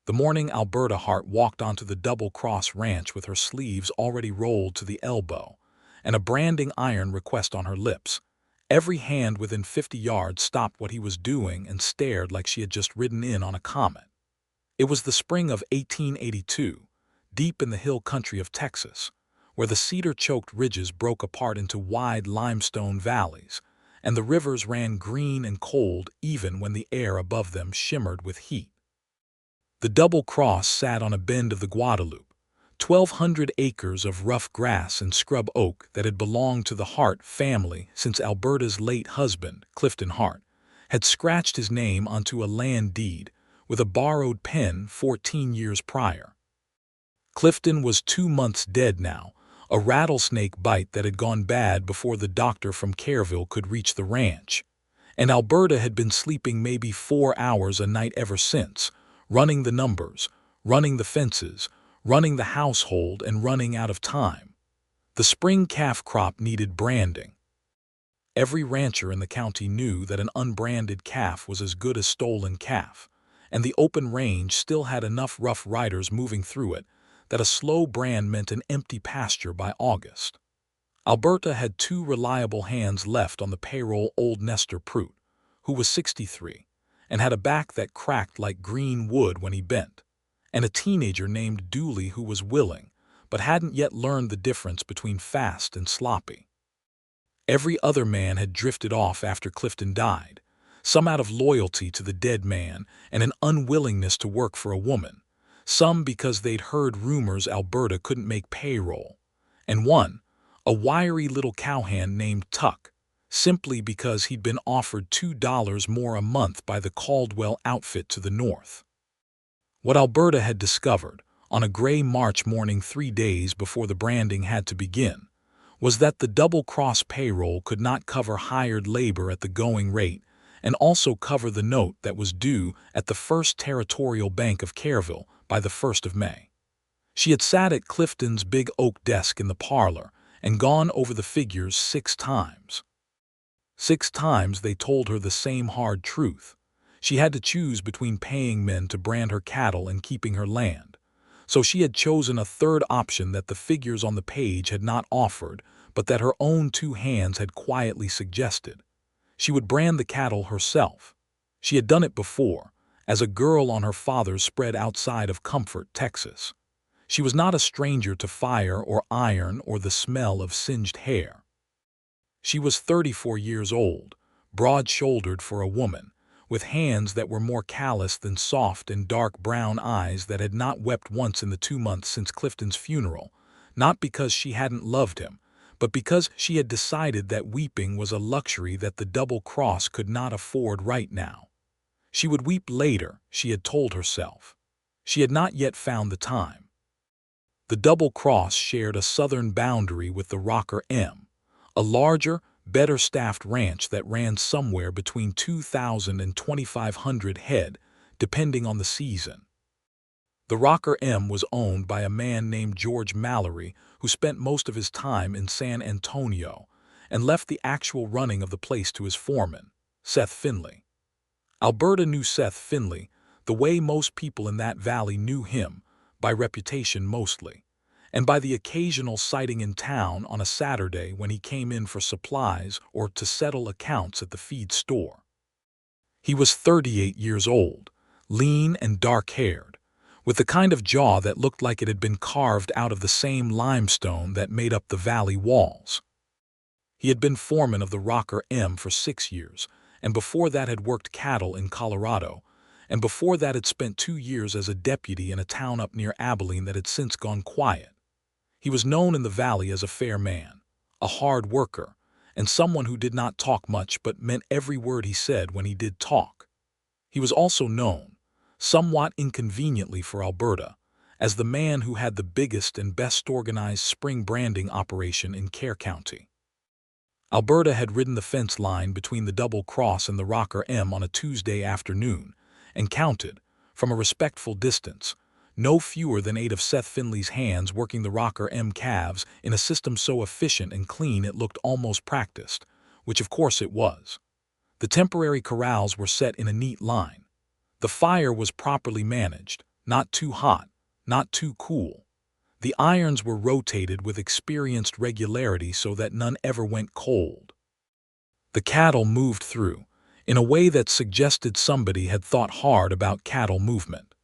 The morning Alberta Hart walked onto the Double Cross Ranch with her sleeves already rolled to the elbow and a branding iron request on her lips. Every hand within 50 yards stopped what he was doing and stared like she had just ridden in on a comet. It was the spring of 1882, deep in the hill country of Texas, where the cedar-choked ridges broke apart into wide limestone valleys, and the rivers ran green and cold even when the air above them shimmered with heat. The Double Cross sat on a bend of the Guadalupe, 1,200 acres of rough grass and scrub oak that had belonged to the Hart family since Alberta's late husband, Clifton Hart, had scratched his name onto a land deed with a borrowed pen 14 years prior. Clifton was 2 months dead now, a rattlesnake bite that had gone bad before the doctor from Careville could reach the ranch, and Alberta had been sleeping maybe 4 hours a night ever since, running the numbers, running the fences, running the household, and running out of time. The spring calf crop needed branding. Every rancher in the county knew that an unbranded calf was as good as stolen calf, and the open range still had enough rough riders moving through it that a slow brand meant an empty pasture by August. Alberta had 2 reliable hands left on the payroll: old Nestor Prout, who was 63, and had a back that cracked like green wood when he bent, and a teenager named Dooley who was willing, but hadn't yet learned the difference between fast and sloppy. Every other man had drifted off after Clifton died, some out of loyalty to the dead man and an unwillingness to work for a woman, some because they'd heard rumors Alberta couldn't make payroll, and one, a wiry little cowhand named Tuck, simply because he'd been offered $2 more a month by the Caldwell outfit to the north. What Alberta had discovered, on a gray March morning 3 days before the branding had to begin, was that the Double Cross payroll could not cover hired labor at the going rate and also cover the note that was due at the First Territorial Bank of Careville by the 1st of May. She had sat at Clifton's big oak desk in the parlor and gone over the figures 6 times. 6 times they told her the same hard truth. She had to choose between paying men to brand her cattle and keeping her land. So she had chosen a third option that the figures on the page had not offered, but that her own 2 hands had quietly suggested. She would brand the cattle herself. She had done it before, as a girl on her father's spread outside of Comfort, Texas. She was not a stranger to fire or iron or the smell of singed hair. She was 34 years old, broad-shouldered for a woman, with hands that were more callous than soft and dark brown eyes that had not wept once in the 2 months since Clifton's funeral, not because she hadn't loved him, but because she had decided that weeping was a luxury that the Double Cross could not afford right now. She would weep later, she had told herself. She had not yet found the time. The Double Cross shared a southern boundary with the Rocker M, a larger, better-staffed ranch that ran somewhere between 2,000 and 2,500 head, depending on the season. The Rocker M was owned by a man named George Mallory, who spent most of his time in San Antonio and left the actual running of the place to his foreman, Seth Finley. Alberta knew Seth Finley the way most people in that valley knew him, by reputation mostly, and by the occasional sighting in town on a Saturday when he came in for supplies or to settle accounts at the feed store. He was 38 years old, lean and dark-haired, with the kind of jaw that looked like it had been carved out of the same limestone that made up the valley walls. He had been foreman of the Rocker M for 6 years, and before that had worked cattle in Colorado, and before that had spent 2 years as a deputy in a town up near Abilene that had since gone quiet. He was known in the valley as a fair man, a hard worker, and someone who did not talk much but meant every word he said when he did talk. He was also known, somewhat inconveniently for Alberta, as the man who had the biggest and best organized spring branding operation in Kerr County. Alberta had ridden the fence line between the Double Cross and the Rocker M on a Tuesday afternoon and counted, from a respectful distance, no fewer than 8 of Seth Finley's hands working the Rocker M calves in a system so efficient and clean it looked almost practiced, which of course it was. The temporary corrals were set in a neat line. The fire was properly managed, Not too hot, not too cool. The irons were rotated with experienced regularity so that none ever went cold. The cattle moved through, in a way that suggested somebody had thought hard about cattle movement.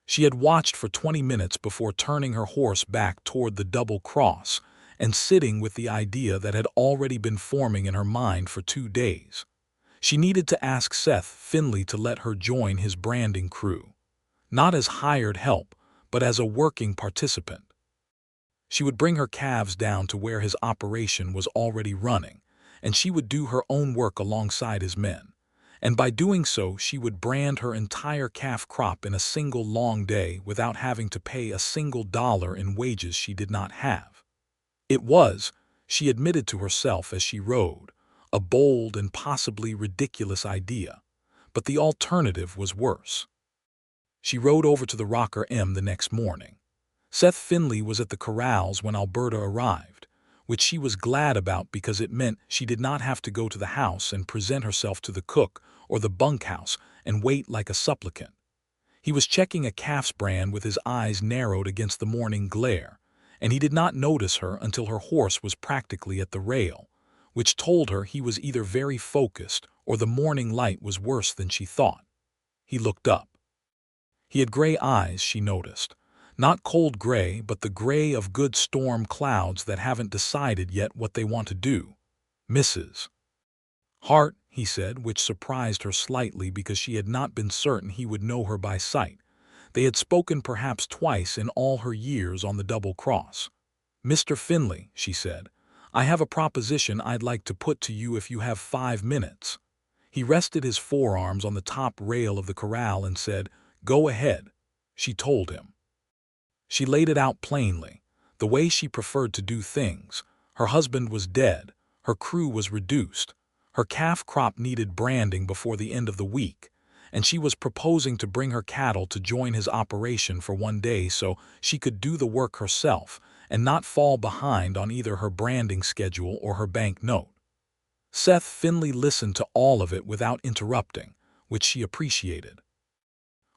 She had watched for 20 minutes before turning her horse back toward the double cross and sitting with the idea that had already been forming in her mind for 2 days. She needed to ask Seth Finley to let her join his branding crew. Not as hired help, but as a working participant. She would bring her calves down to where his operation was already running, and she would do her own work alongside his men. And by doing so, she would brand her entire calf crop in a single long day without having to pay a single dollar in wages she did not have. It was, she admitted to herself as she rode, a bold and possibly ridiculous idea, but the alternative was worse. She rode over to the Rocker M the next morning. Seth Finley was at the corrals when Alberta arrived, which she was glad about because it meant she did not have to go to the house and present herself to the cook or the bunkhouse and wait like a supplicant. He was checking a calf's brand with his eyes narrowed against the morning glare, and he did not notice her until her horse was practically at the rail, which told her he was either very focused or the morning light was worse than she thought. He looked up. He had gray eyes, she noticed. Not cold gray, but the gray of good storm clouds that haven't decided yet what they want to do. Mrs. Hart, he said, which surprised her slightly because she had not been certain he would know her by sight. They had spoken perhaps twice in all her years on the double cross. Mr. Finley, she said, I have a proposition I'd like to put to you if you have 5 minutes. He rested his forearms on the top rail of the corral and said, Go ahead, she told him. She laid it out plainly, the way she preferred to do things. Her husband was dead, her crew was reduced, her calf crop needed branding before the end of the week, and she was proposing to bring her cattle to join his operation for 1 day so she could do the work herself and not fall behind on either her branding schedule or her bank note. Seth Finley listened to all of it without interrupting, which she appreciated.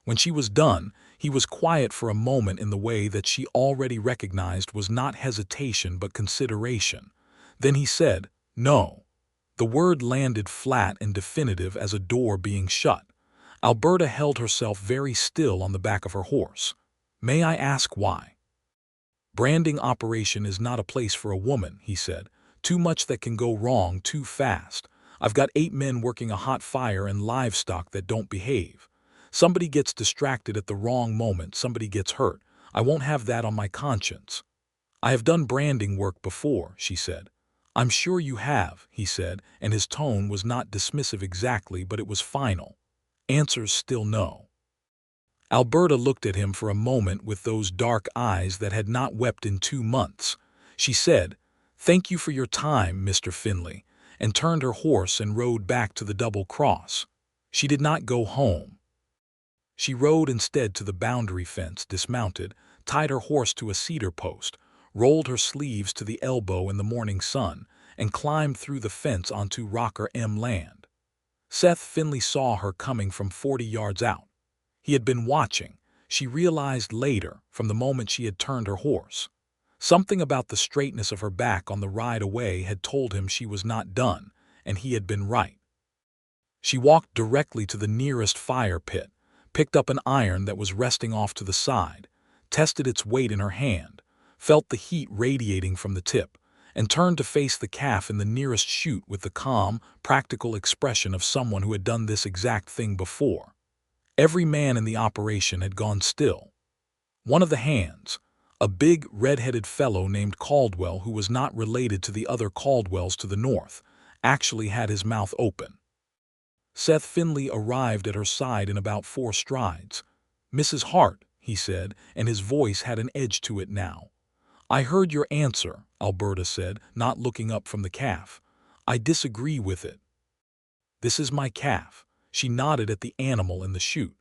When she was done, he was quiet for a moment in the way that she already recognized was not hesitation but consideration. Then he said, No. The word landed flat and definitive as a door being shut. Alberta held herself very still on the back of her horse. May I ask why? Branding operation is not a place for a woman, he said. Too much that can go wrong too fast. I've got 8 men working a hot fire and livestock that don't behave. Somebody gets distracted at the wrong moment, somebody gets hurt. I won't have that on my conscience. I have done branding work before, she said. I'm sure you have, he said, and his tone was not dismissive exactly, but it was final. Answer's still no. Alberta looked at him for a moment with those dark eyes that had not wept in 2 months. She said, Thank you for your time, Mr. Finley, and turned her horse and rode back to the double cross. She did not go home. She rode instead to the boundary fence, dismounted, tied her horse to a cedar post, rolled her sleeves to the elbow in the morning sun, and climbed through the fence onto Rocker M land. Seth Finley saw her coming from 40 yards out. He had been watching, she realized later, from the moment she had turned her horse. Something about the straightness of her back on the ride away had told him she was not done, and he had been right. She walked directly to the nearest fire pit, picked up an iron that was resting off to the side, tested its weight in her hand, felt the heat radiating from the tip, and turned to face the calf in the nearest chute with the calm, practical expression of someone who had done this exact thing before. Every man in the operation had gone still. One of the hands, a big, red-headed fellow named Caldwell who was not related to the other Caldwells to the north, actually had his mouth open. Seth Finley arrived at her side in about 4 strides. Mrs. Hart, he said, and his voice had an edge to it now. I heard your answer, Alberta said, not looking up from the calf. I disagree with it. This is my calf. She nodded at the animal in the chute.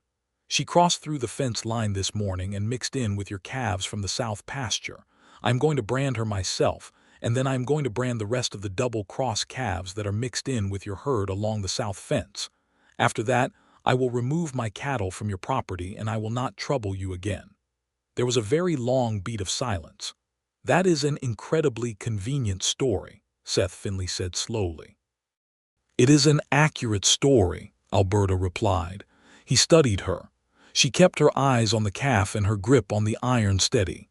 She crossed through the fence line this morning and mixed in with your calves from the south pasture. I'm going to brand her myself, and then I'm going to brand the rest of the double-cross calves that are mixed in with your herd along the south fence. After that, I will remove my cattle from your property and I will not trouble you again." There was a very long beat of silence. "That is an incredibly convenient story," Seth Finley said slowly. "It is an accurate story," Alberta replied. He studied her. She kept her eyes on the calf and her grip on the iron steady.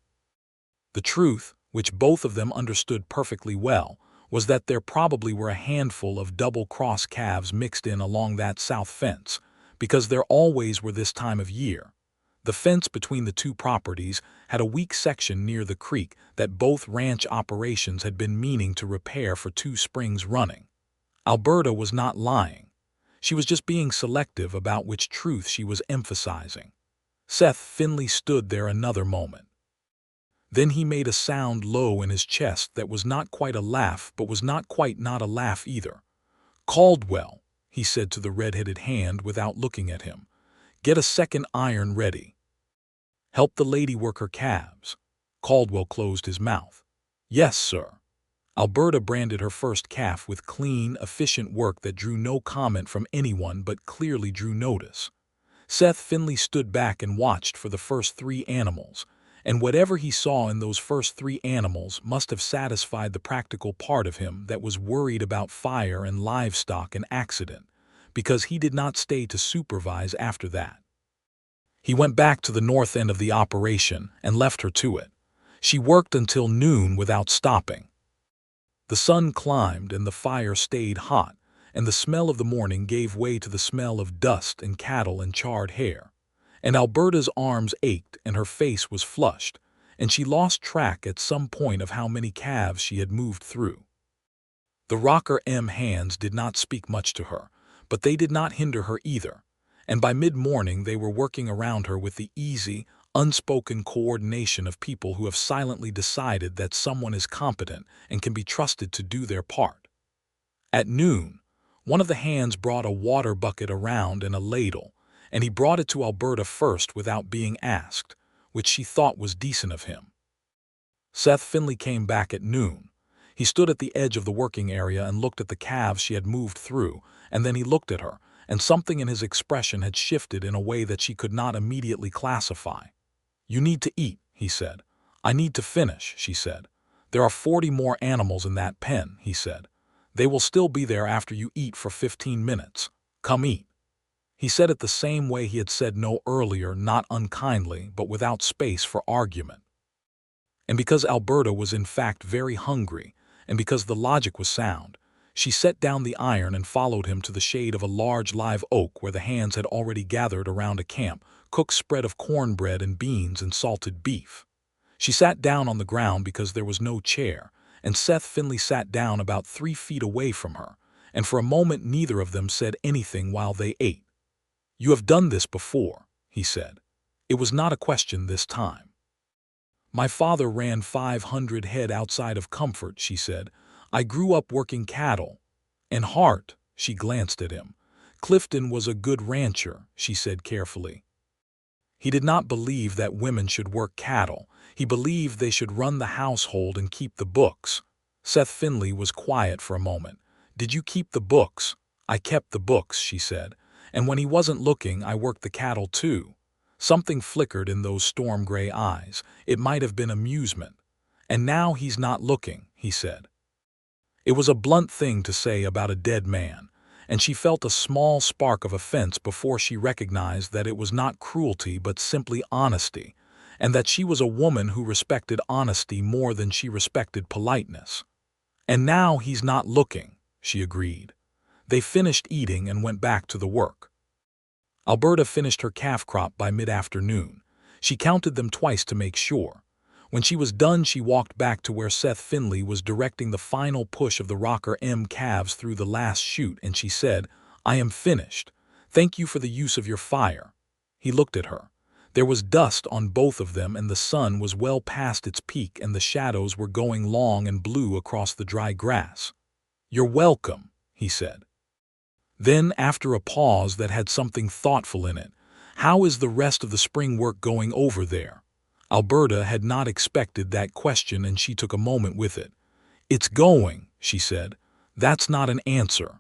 The truth, which both of them understood perfectly well, was that there probably were a handful of double-cross calves mixed in along that south fence, because there always were this time of year. The fence between the two properties had a weak section near the creek that both ranch operations had been meaning to repair for 2 springs running. Alberta was not lying. She was just being selective about which truth she was emphasizing. Seth Finley stood there another moment. Then he made a sound low in his chest that was not quite a laugh but was not quite not a laugh either. "Caldwell," he said to the red-headed hand without looking at him, "get a second iron ready. Help the lady work her calves." Caldwell closed his mouth. "Yes, sir." Alberta branded her first calf with clean, efficient work that drew no comment from anyone but clearly drew notice. Seth Finley stood back and watched for the first 3 animals, and whatever he saw in those first 3 animals must have satisfied the practical part of him that was worried about fire and livestock and accident, because he did not stay to supervise after that. He went back to the north end of the operation and left her to it. She worked until noon without stopping. The sun climbed and the fire stayed hot, and the smell of the morning gave way to the smell of dust and cattle and charred hair. And Alberta's arms ached and her face was flushed, and she lost track at some point of how many calves she had moved through. The Rocker M hands did not speak much to her, but they did not hinder her either, and by mid-morning they were working around her with the easy, unspoken coordination of people who have silently decided that someone is competent and can be trusted to do their part. At noon, one of the hands brought a water bucket around and a ladle, and he brought it to Alberta first without being asked, which she thought was decent of him. Seth Finley came back at noon. He stood at the edge of the working area and looked at the calves she had moved through, and then he looked at her, and something in his expression had shifted in a way that she could not immediately classify. "You need to eat," he said. "I need to finish," she said. "There are 40 more animals in that pen," he said. "They will still be there after you eat for 15 minutes. Come eat." He said it the same way he had said no earlier, not unkindly, but without space for argument. And because Alberta was in fact very hungry, and because the logic was sound, she set down the iron and followed him to the shade of a large live oak where the hands had already gathered around a camp, cooked spread of cornbread and beans and salted beef. She sat down on the ground because there was no chair, and Seth Finley sat down about 3 feet away from her, and for a moment neither of them said anything while they ate. "You have done this before," he said. It was not a question this time. "My father ran 500 head outside of Comfort," she said. "I grew up working cattle. And Hart," she glanced at him. "Clifton was a good rancher," she said carefully. He did not believe that women should work cattle. He believed they should run the household and keep the books. Seth Finley was quiet for a moment. "Did you keep the books?" "I kept the books," she said. "And when he wasn't looking, I worked the cattle too." Something flickered in those storm-gray eyes. It might have been amusement. "And now he's not looking," he said. It was a blunt thing to say about a dead man, and she felt a small spark of offense before she recognized that it was not cruelty but simply honesty, and that she was a woman who respected honesty more than she respected politeness. "And now he's not looking," she agreed. They finished eating and went back to the work. Alberta finished her calf crop by mid-afternoon. She counted them twice to make sure. When she was done, she walked back to where Seth Finley was directing the final push of the Rocker M calves through the last chute, and she said, "I am finished. Thank you for the use of your fire." He looked at her. There was dust on both of them, and the sun was well past its peak, and the shadows were going long and blue across the dry grass. "You're welcome," he said. Then, after a pause that had something thoughtful in it, "How is the rest of the spring work going over there?" Alberta had not expected that question, and she took a moment with it. "It's going," she said. "That's not an answer."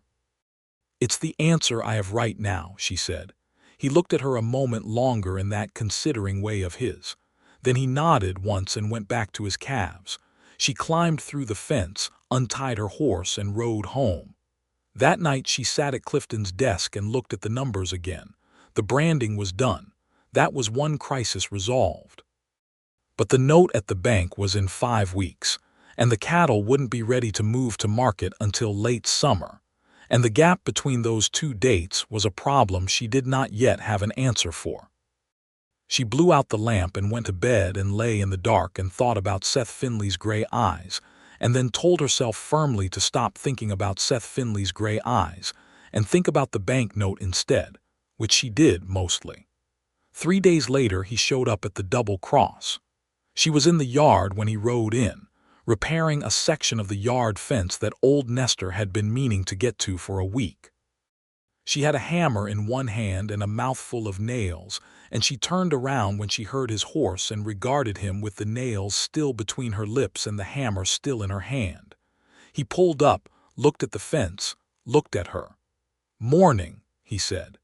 "It's the answer I have right now," she said. He looked at her a moment longer in that considering way of his. Then he nodded once and went back to his calves. She climbed through the fence, untied her horse, and rode home. That night she sat at Clifton's desk and looked at the numbers again. The branding was done. That was one crisis resolved. But the note at the bank was in 5 weeks, and the cattle wouldn't be ready to move to market until late summer. And the gap between those two dates was a problem she did not yet have an answer for. She blew out the lamp and went to bed and lay in the dark and thought about Seth Finley's gray eyes, and then told herself firmly to stop thinking about Seth Finley's gray eyes and think about the banknote instead, which she did mostly. 3 days later he showed up at the Double Cross. She was in the yard when he rode in, repairing a section of the yard fence that old Nestor had been meaning to get to for a week. She had a hammer in one hand and a mouthful of nails, and she turned around when she heard his horse and regarded him with the nails still between her lips and the hammer still in her hand. He pulled up, looked at the fence, looked at her. "Morning," he said.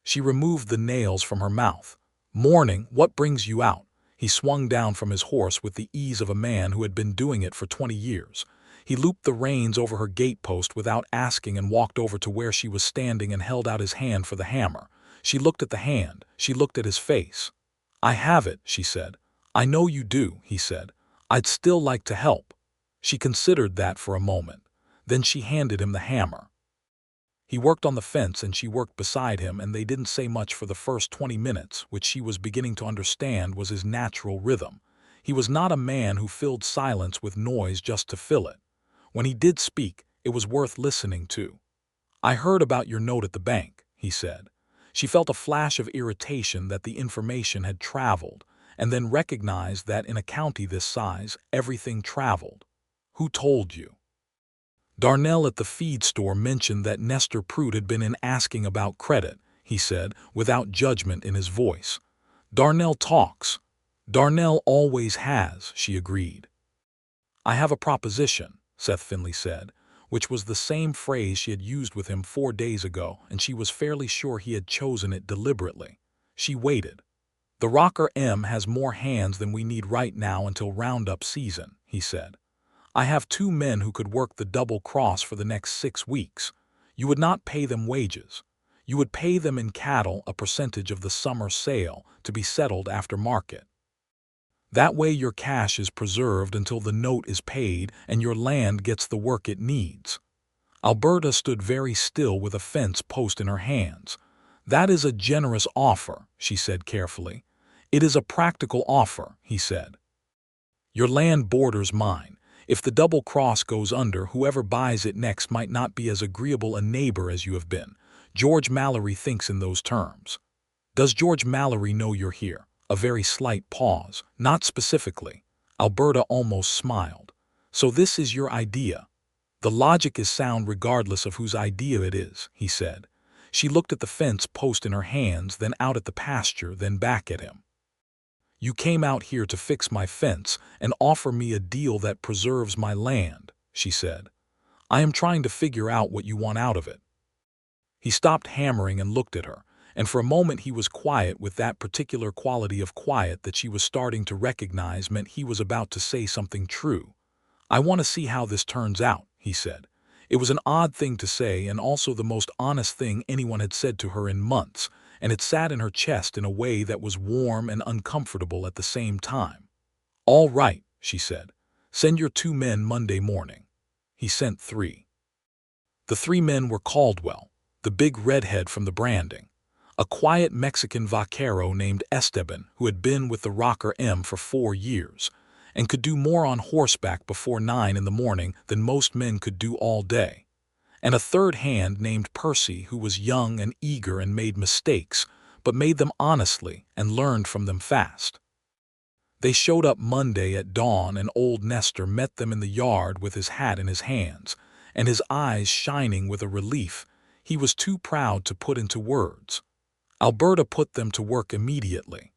She removed the nails from her mouth. "Morning, what brings you out?" He swung down from his horse with the ease of a man who had been doing it for 20 years. He looped the reins over her gatepost without asking and walked over to where she was standing and held out his hand for the hammer. She looked at the hand. She looked at his face. "I have it," she said. "I know you do," he said. "I'd still like to help." She considered that for a moment. Then she handed him the hammer. He worked on the fence and she worked beside him, and they didn't say much for the first 20 minutes, which she was beginning to understand was his natural rhythm. He was not a man who filled silence with noise just to fill it. When he did speak, it was worth listening to. "I heard about your note at the bank," he said. She felt a flash of irritation that the information had traveled, and then recognized that in a county this size, everything traveled. "Who told you?" "Darnell at the feed store mentioned that Nestor Prude had been in asking about credit," he said, without judgment in his voice. "Darnell talks." "Darnell always has," she agreed. "I have a proposition," Seth Finley said, which was the same phrase she had used with him 4 days ago, and she was fairly sure he had chosen it deliberately. She waited. "The Rocker M has more hands than we need right now until roundup season," he said. "I have 2 men who could work the Double Cross for the next 6 weeks. You would not pay them wages. You would pay them in cattle a percentage of the summer sale to be settled after market. That way your cash is preserved until the note is paid and your land gets the work it needs." Alberta stood very still with a fence post in her hands. "That is a generous offer," she said carefully. "It is a practical offer," he said. "Your land borders mine. If the Double Cross goes under, whoever buys it next might not be as agreeable a neighbor as you have been. George Mallory thinks in those terms." "Does George Mallory know you're here?" A very slight pause. "Not specifically." Alberta almost smiled. "So this is your idea?" "The logic is sound regardless of whose idea it is," he said. She looked at the fence post in her hands, then out at the pasture, then back at him. "You came out here to fix my fence and offer me a deal that preserves my land," she said. "I am trying to figure out what you want out of it." He stopped hammering and looked at her, and for a moment he was quiet, with that particular quality of quiet that she was starting to recognize meant he was about to say something true. "I want to see how this turns out," he said. It was an odd thing to say, and also the most honest thing anyone had said to her in months, and it sat in her chest in a way that was warm and uncomfortable at the same time. "All right," she said. "Send your 2 men Monday morning." He sent 3. The 3 men were Caldwell, the big redhead from the branding, a quiet Mexican vaquero named Esteban who had been with the Rocker M for 4 years, and could do more on horseback before 9 in the morning than most men could do all day, and a third hand named Percy who was young and eager and made mistakes, but made them honestly and learned from them fast. They showed up Monday at dawn, and old Nestor met them in the yard with his hat in his hands, and his eyes shining with a relief he was too proud to put into words. Alberta put them to work immediately.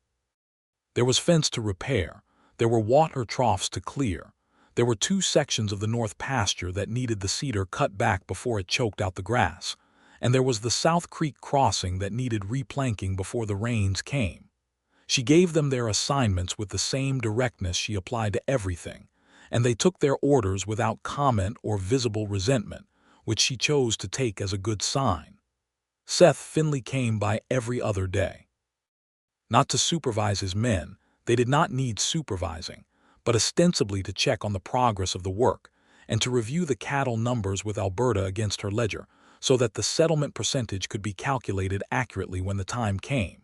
There was fence to repair. There were water troughs to clear. There were 2 sections of the north pasture that needed the cedar cut back before it choked out the grass. and there was the South Creek crossing that needed replanking before the rains came. She gave them their assignments with the same directness she applied to everything, and they took their orders without comment or visible resentment, which she chose to take as a good sign. Seth Finley came by every other day. Not to supervise his men, they did not need supervising, but ostensibly to check on the progress of the work, and to review the cattle numbers with Alberta against her ledger, so that the settlement percentage could be calculated accurately when the time came.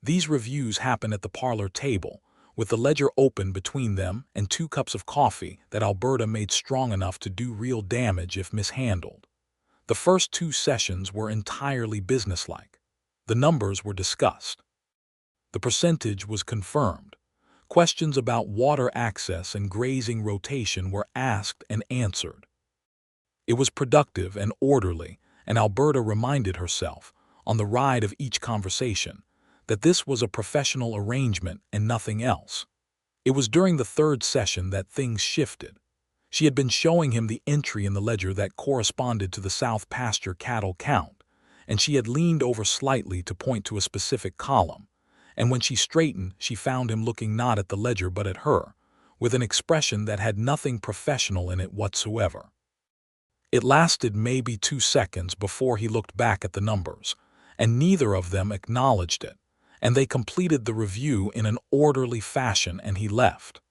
These reviews happened at the parlor table, with the ledger open between them and 2 cups of coffee that Alberta made strong enough to do real damage if mishandled. The first 2 sessions were entirely businesslike. The numbers were discussed. The percentage was confirmed. Questions about water access and grazing rotation were asked and answered. It was productive and orderly, and Alberta reminded herself, on the ride of each conversation, that this was a professional arrangement and nothing else. It was during the 3rd session that things shifted. She had been showing him the entry in the ledger that corresponded to the South Pasture cattle count, and she had leaned over slightly to point to a specific column, and when she straightened, she found him looking not at the ledger but at her, with an expression that had nothing professional in it whatsoever. It lasted maybe 2 seconds before he looked back at the numbers, and neither of them acknowledged it, and they completed the review in an orderly fashion and he left.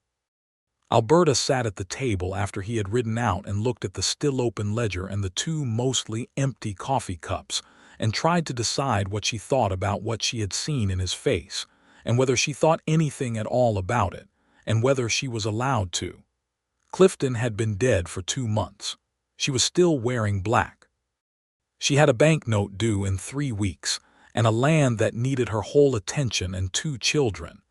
Alberta sat at the table after he had ridden out and looked at the still open ledger and the 2 mostly empty coffee cups, and tried to decide what she thought about what she had seen in his face, and whether she thought anything at all about it, and whether she was allowed to. Clifton had been dead for 2 months. She was still wearing black. She had a banknote due in 3 weeks, and a land that needed her whole attention and 2 children.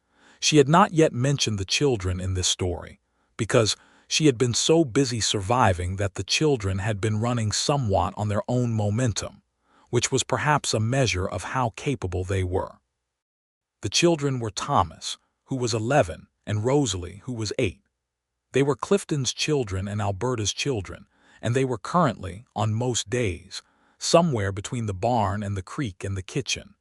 She had not yet mentioned the children in this story, because she had been so busy surviving that the children had been running somewhat on their own momentum, which was perhaps a measure of how capable they were. The children were Thomas, who was 11, and Rosalie, who was 8. They were Clifton's children and Alberta's children, and they were currently, on most days, somewhere between the barn and the creek and the kitchen,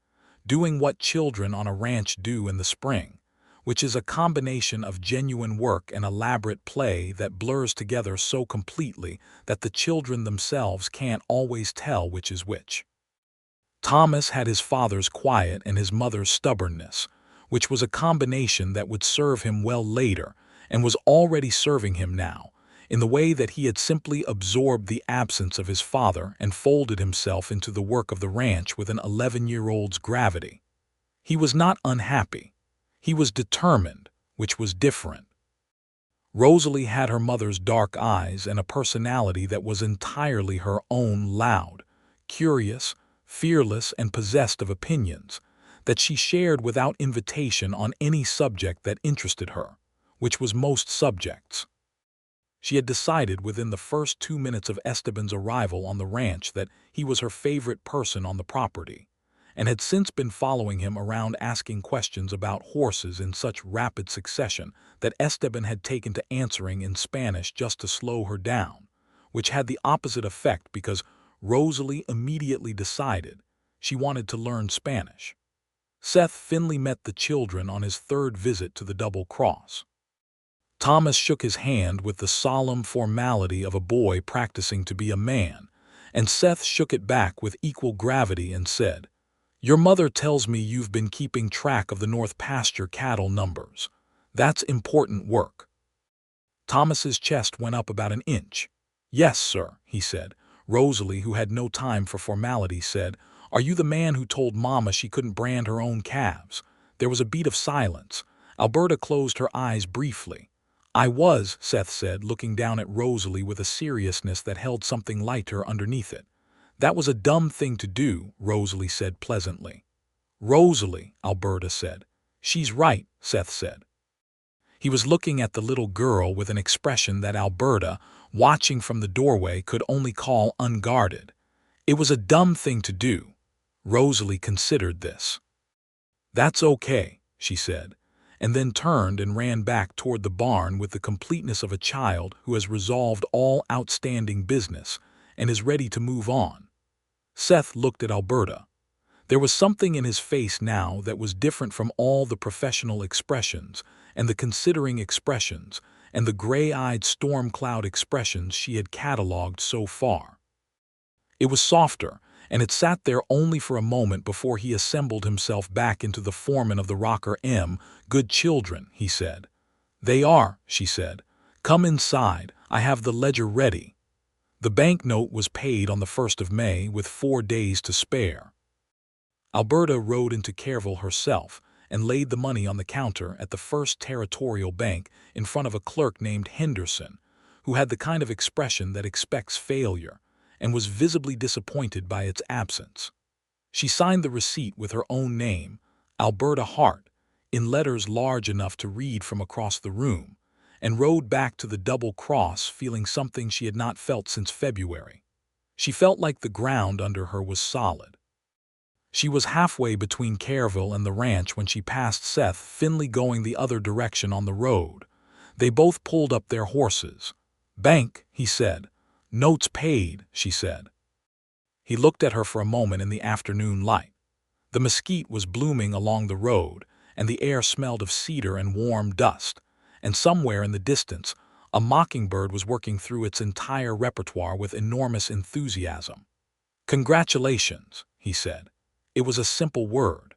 doing what children on a ranch do in the spring, which is a combination of genuine work and elaborate play that blurs together so completely that the children themselves can't always tell which is which. Thomas had his father's quiet and his mother's stubbornness, which was a combination that would serve him well later and was already serving him now, in the way that he had simply absorbed the absence of his father and folded himself into the work of the ranch with an 11-year-old's gravity. He was not unhappy. He was determined, which was different. Rosalie had her mother's dark eyes and a personality that was entirely her own, loud, curious, fearless, and possessed of opinions that she shared without invitation on any subject that interested her, which was most subjects. She had decided within the first 2 minutes of Esteban's arrival on the ranch that he was her favorite person on the property, and had since been following him around asking questions about horses in such rapid succession that Esteban had taken to answering in Spanish just to slow her down, which had the opposite effect because Rosalie immediately decided she wanted to learn Spanish. Seth Finley met the children on his 3rd visit to the Double Cross. Thomas shook his hand with the solemn formality of a boy practicing to be a man, and Seth shook it back with equal gravity and said, "Your mother tells me you've been keeping track of the North Pasture cattle numbers. That's important work." Thomas's chest went up about an inch. "Yes, sir," he said. Rosalie, who had no time for formality, said, "Are you the man who told Mama she couldn't brand her own calves?" There was a beat of silence. Alberta closed her eyes briefly. "I was," Seth said, looking down at Rosalie with a seriousness that held something lighter underneath it. "That was a dumb thing to do," Rosalie said pleasantly. "Rosalie," Alberta said. "She's right," Seth said. He was looking at the little girl with an expression that Alberta, watching from the doorway, could only call unguarded. It was a dumb thing to do. Rosalie considered this. "That's okay," she said, and then turned and ran back toward the barn with the completeness of a child who has resolved all outstanding business and is ready to move on. Seth looked at Alberta. There was something in his face now that was different from all the professional expressions, and the considering expressions, and the gray-eyed storm cloud expressions she had catalogued so far. It was softer, and it sat there only for a moment before he assembled himself back into the Foreman of the rocker. Good children, he said. They are, she said. Come inside, I have the ledger ready. The banknote was paid on the 1st of May with 4 days to spare. Alberta rode into Careville herself and laid the money on the counter at the First Territorial Bank in front of a clerk named Henderson, who had the kind of expression that expects failure, and was visibly disappointed by its absence. She signed the receipt with her own name, Alberta Hart, in letters large enough to read from across the room, and rode back to the Double Cross feeling something she had not felt since February. She felt like the ground under her was solid. She was halfway between Careville and the ranch when she passed Seth Finley going the other direction on the road. They both pulled up their horses. "Bank," he said. "Notes paid," she said. He looked at her for a moment in the afternoon light. The mesquite was blooming along the road, and the air smelled of cedar and warm dust, and somewhere in the distance, a mockingbird was working through its entire repertoire with enormous enthusiasm. "Congratulations," he said. It was a simple word,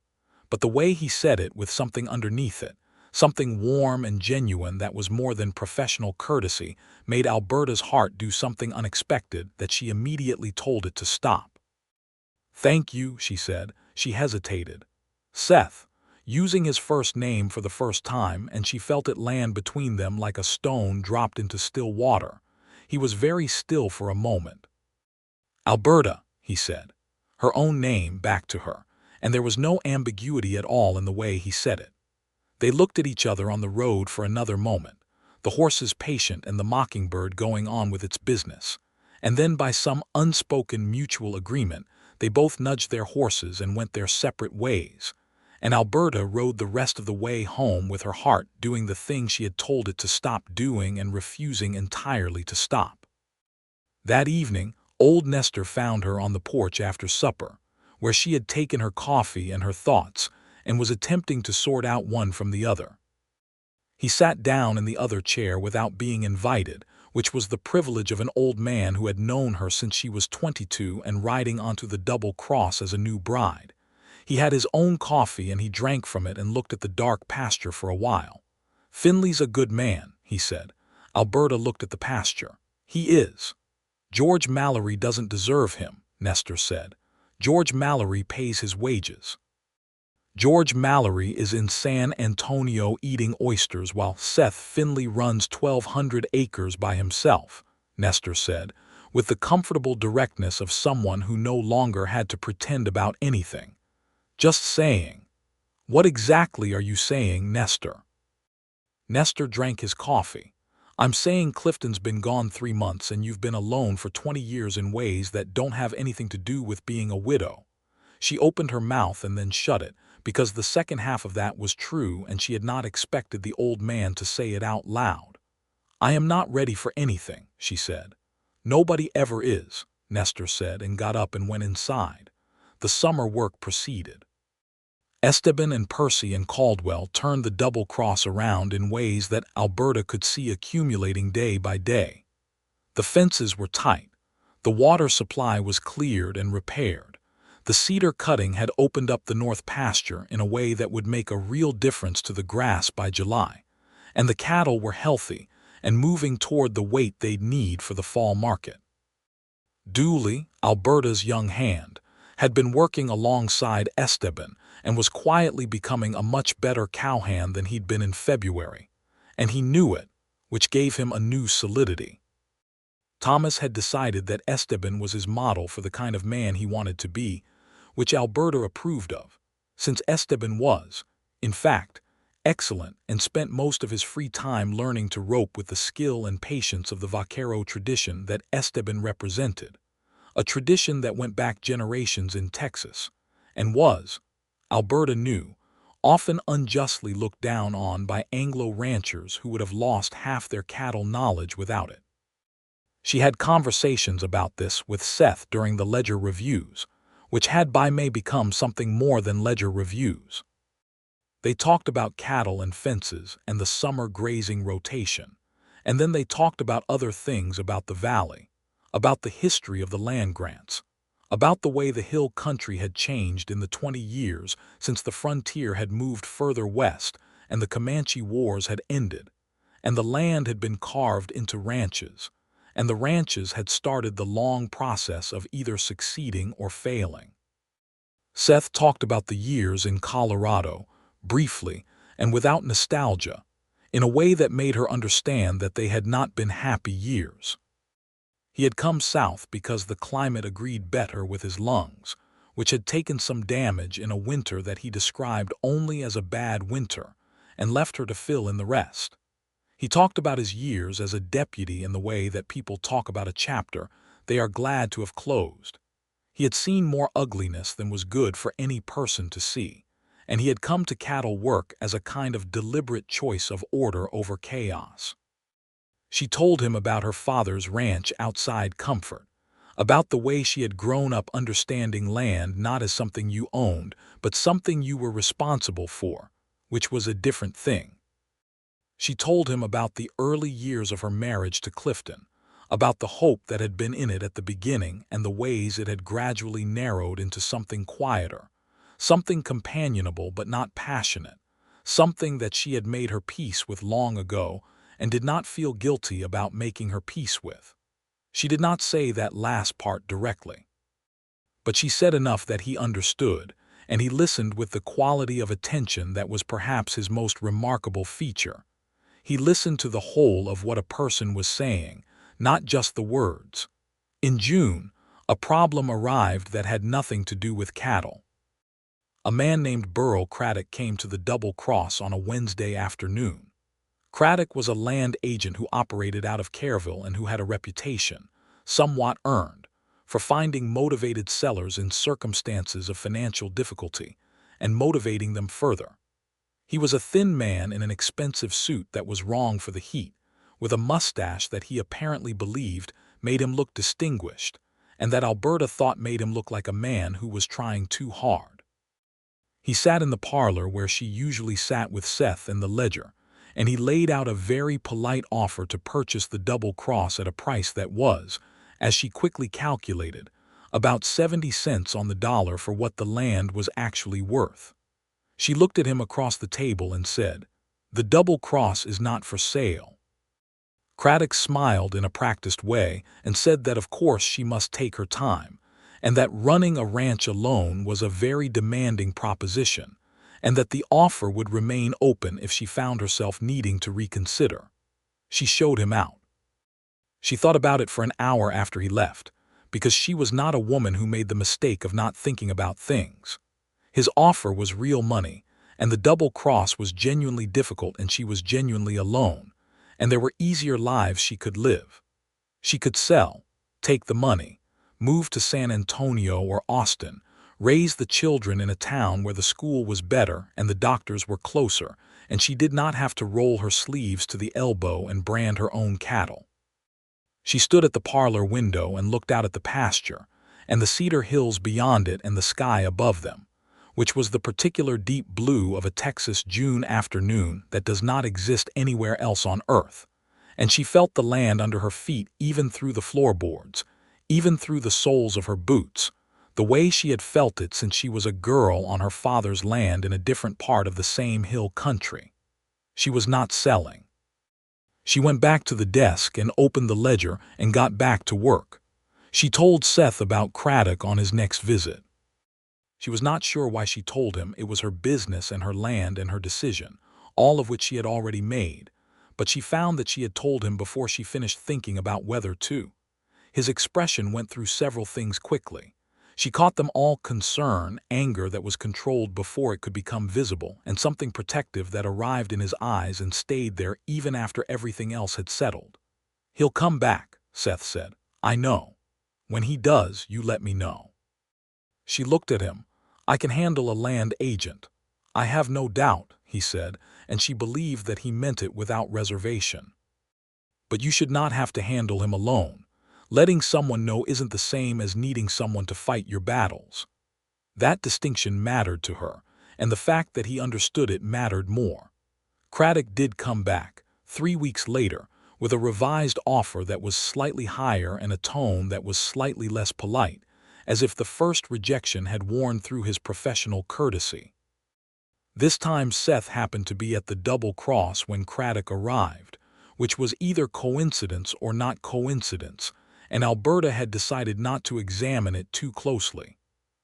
but the way he said it with something underneath it, something warm and genuine that was more than professional courtesy, made Alberta's heart do something unexpected that she immediately told it to stop. "Thank you," she said. She hesitated. "Seth," using his first name for the first time, and she felt it land between them like a stone dropped into still water. He was very still for a moment. "Alberta," he said, her own name back to her, and there was no ambiguity at all in the way he said it. They looked at each other on the road for another moment, the horses patient and the mockingbird going on with its business, and then by some unspoken mutual agreement, they both nudged their horses and went their separate ways, and Alberta rode the rest of the way home with her heart doing the thing she had told it to stop doing and refusing entirely to stop. That evening, old Nestor found her on the porch after supper, where she had taken her coffee and her thoughts, and was attempting to sort out one from the other. He sat down in the other chair without being invited, which was the privilege of an old man who had known her since she was 22 and riding onto the Double Cross as a new bride. He had his own coffee and he drank from it and looked at the dark pasture for a while. "Finley's a good man," he said. Alberta looked at the pasture. "He is." "George Mallory doesn't deserve him," Nestor said. "George Mallory pays his wages." "George Mallory is in San Antonio eating oysters while Seth Finley runs 1,200 acres by himself," Nestor said, with the comfortable directness of someone who no longer had to pretend about anything. "Just saying." "What exactly are you saying, Nestor?" Nestor drank his coffee. "I'm saying Clifton's been gone 3 months and you've been alone for 20 years in ways that don't have anything to do with being a widow." She opened her mouth and then shut it, because the second half of that was true and she had not expected the old man to say it out loud. "I am not ready for anything," she said. "Nobody ever is," Nestor said, and got up and went inside. The summer work proceeded. Esteban and Percy and Caldwell turned the Double Cross around in ways that Alberta could see accumulating day by day. The fences were tight. The water supply was cleared and repaired. The cedar cutting had opened up the north pasture in a way that would make a real difference to the grass by July, and the cattle were healthy and moving toward the weight they'd need for the fall market. Dooley, Alberta's young hand, had been working alongside Esteban and was quietly becoming a much better cowhand than he'd been in February, and he knew it, which gave him a new solidity. Thomas had decided that Esteban was his model for the kind of man he wanted to be, which Alberta approved of, since Esteban was, in fact, excellent and spent most of his free time learning to rope with the skill and patience of the vaquero tradition that Esteban represented, a tradition that went back generations in Texas, and was, Alberta knew, often unjustly looked down on by Anglo ranchers who would have lost half their cattle knowledge without it. She had conversations about this with Seth during the ledger reviews, which had by May become something more than ledger reviews. They talked about cattle and fences and the summer grazing rotation, and then they talked about other things about the valley, about the history of the land grants, about the way the hill country had changed in the 20 years since the frontier had moved further west and the Comanche Wars had ended, and the land had been carved into ranches, and the ranches had started the long process of either succeeding or failing. Seth talked about the years in Colorado, briefly and without nostalgia, in a way that made her understand that they had not been happy years. He had come south because the climate agreed better with his lungs, which had taken some damage in a winter that he described only as a bad winter, and left her to fill in the rest. He talked about his years as a deputy in the way that people talk about a chapter they are glad to have closed. He had seen more ugliness than was good for any person to see, and he had come to cattle work as a kind of deliberate choice of order over chaos. She told him about her father's ranch outside Comfort, about the way she had grown up understanding land not as something you owned, but something you were responsible for, which was a different thing. She told him about the early years of her marriage to Clifton, about the hope that had been in it at the beginning and the ways it had gradually narrowed into something quieter, something companionable but not passionate, something that she had made her peace with long ago and did not feel guilty about making her peace with. She did not say that last part directly, but she said enough that he understood, and he listened with the quality of attention that was perhaps his most remarkable feature. He listened to the whole of what a person was saying, not just the words. In June, a problem arrived that had nothing to do with cattle. A man named Burl Craddock came to the Double Cross on a Wednesday afternoon. Craddock was a land agent who operated out of Kerrville and who had a reputation, somewhat earned, for finding motivated sellers in circumstances of financial difficulty and motivating them further. He was a thin man in an expensive suit that was wrong for the heat, with a mustache that he apparently believed made him look distinguished, and that Alberta thought made him look like a man who was trying too hard. He sat in the parlor where she usually sat with Seth and the ledger, and he laid out a very polite offer to purchase the Double Cross at a price that was, as she quickly calculated, about 70 cents on the dollar for what the land was actually worth. She looked at him across the table and said, "The Double Cross is not for sale." Craddock smiled in a practiced way and said that of course she must take her time, and that running a ranch alone was a very demanding proposition, and that the offer would remain open if she found herself needing to reconsider. She showed him out. She thought about it for an hour after he left, because she was not a woman who made the mistake of not thinking about things. His offer was real money, and the Double Cross was genuinely difficult and she was genuinely alone, and there were easier lives she could live. She could sell, take the money, move to San Antonio or Austin, raise the children in a town where the school was better and the doctors were closer, and she did not have to roll her sleeves to the elbow and brand her own cattle. She stood at the parlor window and looked out at the pasture, and the cedar hills beyond it and the sky above them, which was the particular deep blue of a Texas June afternoon that does not exist anywhere else on earth, and she felt the land under her feet even through the floorboards, even through the soles of her boots, the way she had felt it since she was a girl on her father's land in a different part of the same hill country. She was not selling. She went back to the desk and opened the ledger and got back to work. She told Seth about Craddock on his next visit. She was not sure why she told him. It was her business and her land and her decision, all of which she had already made, but she found that she had told him before she finished thinking about whether to. His expression went through several things quickly. She caught them all: concern, anger that was controlled before it could become visible, and something protective that arrived in his eyes and stayed there even after everything else had settled. "He'll come back," Seth said. "I know. When he does, you let me know." She looked at him. "I can handle a land agent." "I have no doubt," he said, and she believed that he meant it without reservation. "But you should not have to handle him alone. Letting someone know isn't the same as needing someone to fight your battles. That distinction mattered to her, and the fact that he understood it mattered more. Craddock did come back, 3 weeks later, with a revised offer that was slightly higher and a tone that was slightly less polite, as if the first rejection had worn through his professional courtesy. This time Seth happened to be at the Double Cross when Craddock arrived, which was either coincidence or not coincidence, and Alberta had decided not to examine it too closely.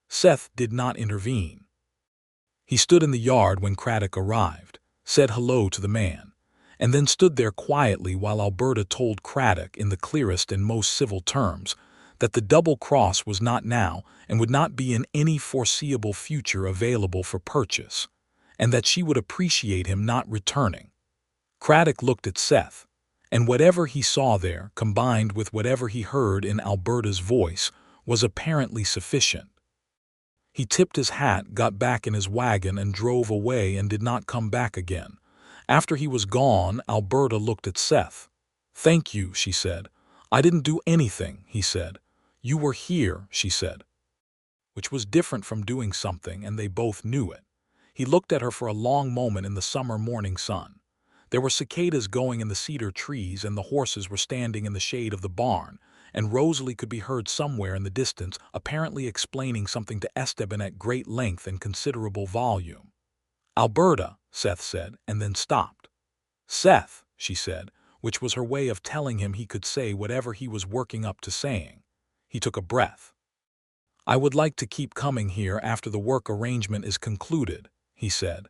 Seth did not intervene. He stood in the yard when Craddock arrived, said hello to the man, and then stood there quietly while Alberta told Craddock in the clearest and most civil terms that the Double Cross was not now and would not be in any foreseeable future available for purchase, and that she would appreciate him not returning. Craddock looked at Seth, and whatever he saw there, combined with whatever he heard in Alberta's voice, was apparently sufficient. He tipped his hat, got back in his wagon, and drove away and did not come back again. After he was gone, Alberta looked at Seth. "Thank you," she said. "I didn't do anything," he said. "You were here," she said. Which was different from doing something, and they both knew it. He looked at her for a long moment in the summer morning sun. There were cicadas going in the cedar trees, and the horses were standing in the shade of the barn, and Rosalie could be heard somewhere in the distance, apparently explaining something to Esteban at great length and considerable volume. "Alberta," Seth said, and then stopped. "Seth," she said, which was her way of telling him he could say whatever he was working up to saying. He took a breath. "I would like to keep coming here after the work arrangement is concluded," he said.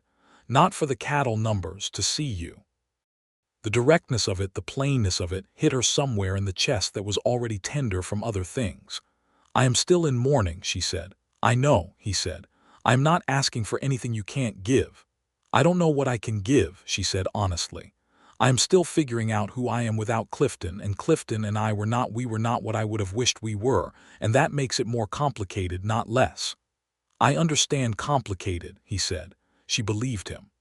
"Not for the cattle numbers, to see you." The directness of it, the plainness of it, hit her somewhere in the chest that was already tender from other things. "I am still in mourning," she said. "I know," he said. "I am not asking for anything you can't give." "I don't know what I can give," she said honestly. "I am still figuring out who I am without Clifton, and Clifton and we were not what I would have wished we were, and that makes it more complicated, not less." "I understand complicated," he said. She believed him.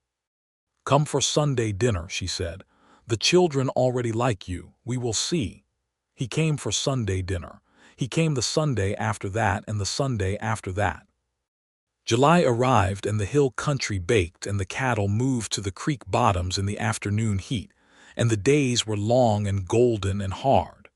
"Come for Sunday dinner," she said. "The children already like you. We will see." He came for Sunday dinner. He came the Sunday after that and the Sunday after that. July arrived and the hill country baked and the cattle moved to the creek bottoms in the afternoon heat, and the days were long and golden and hard.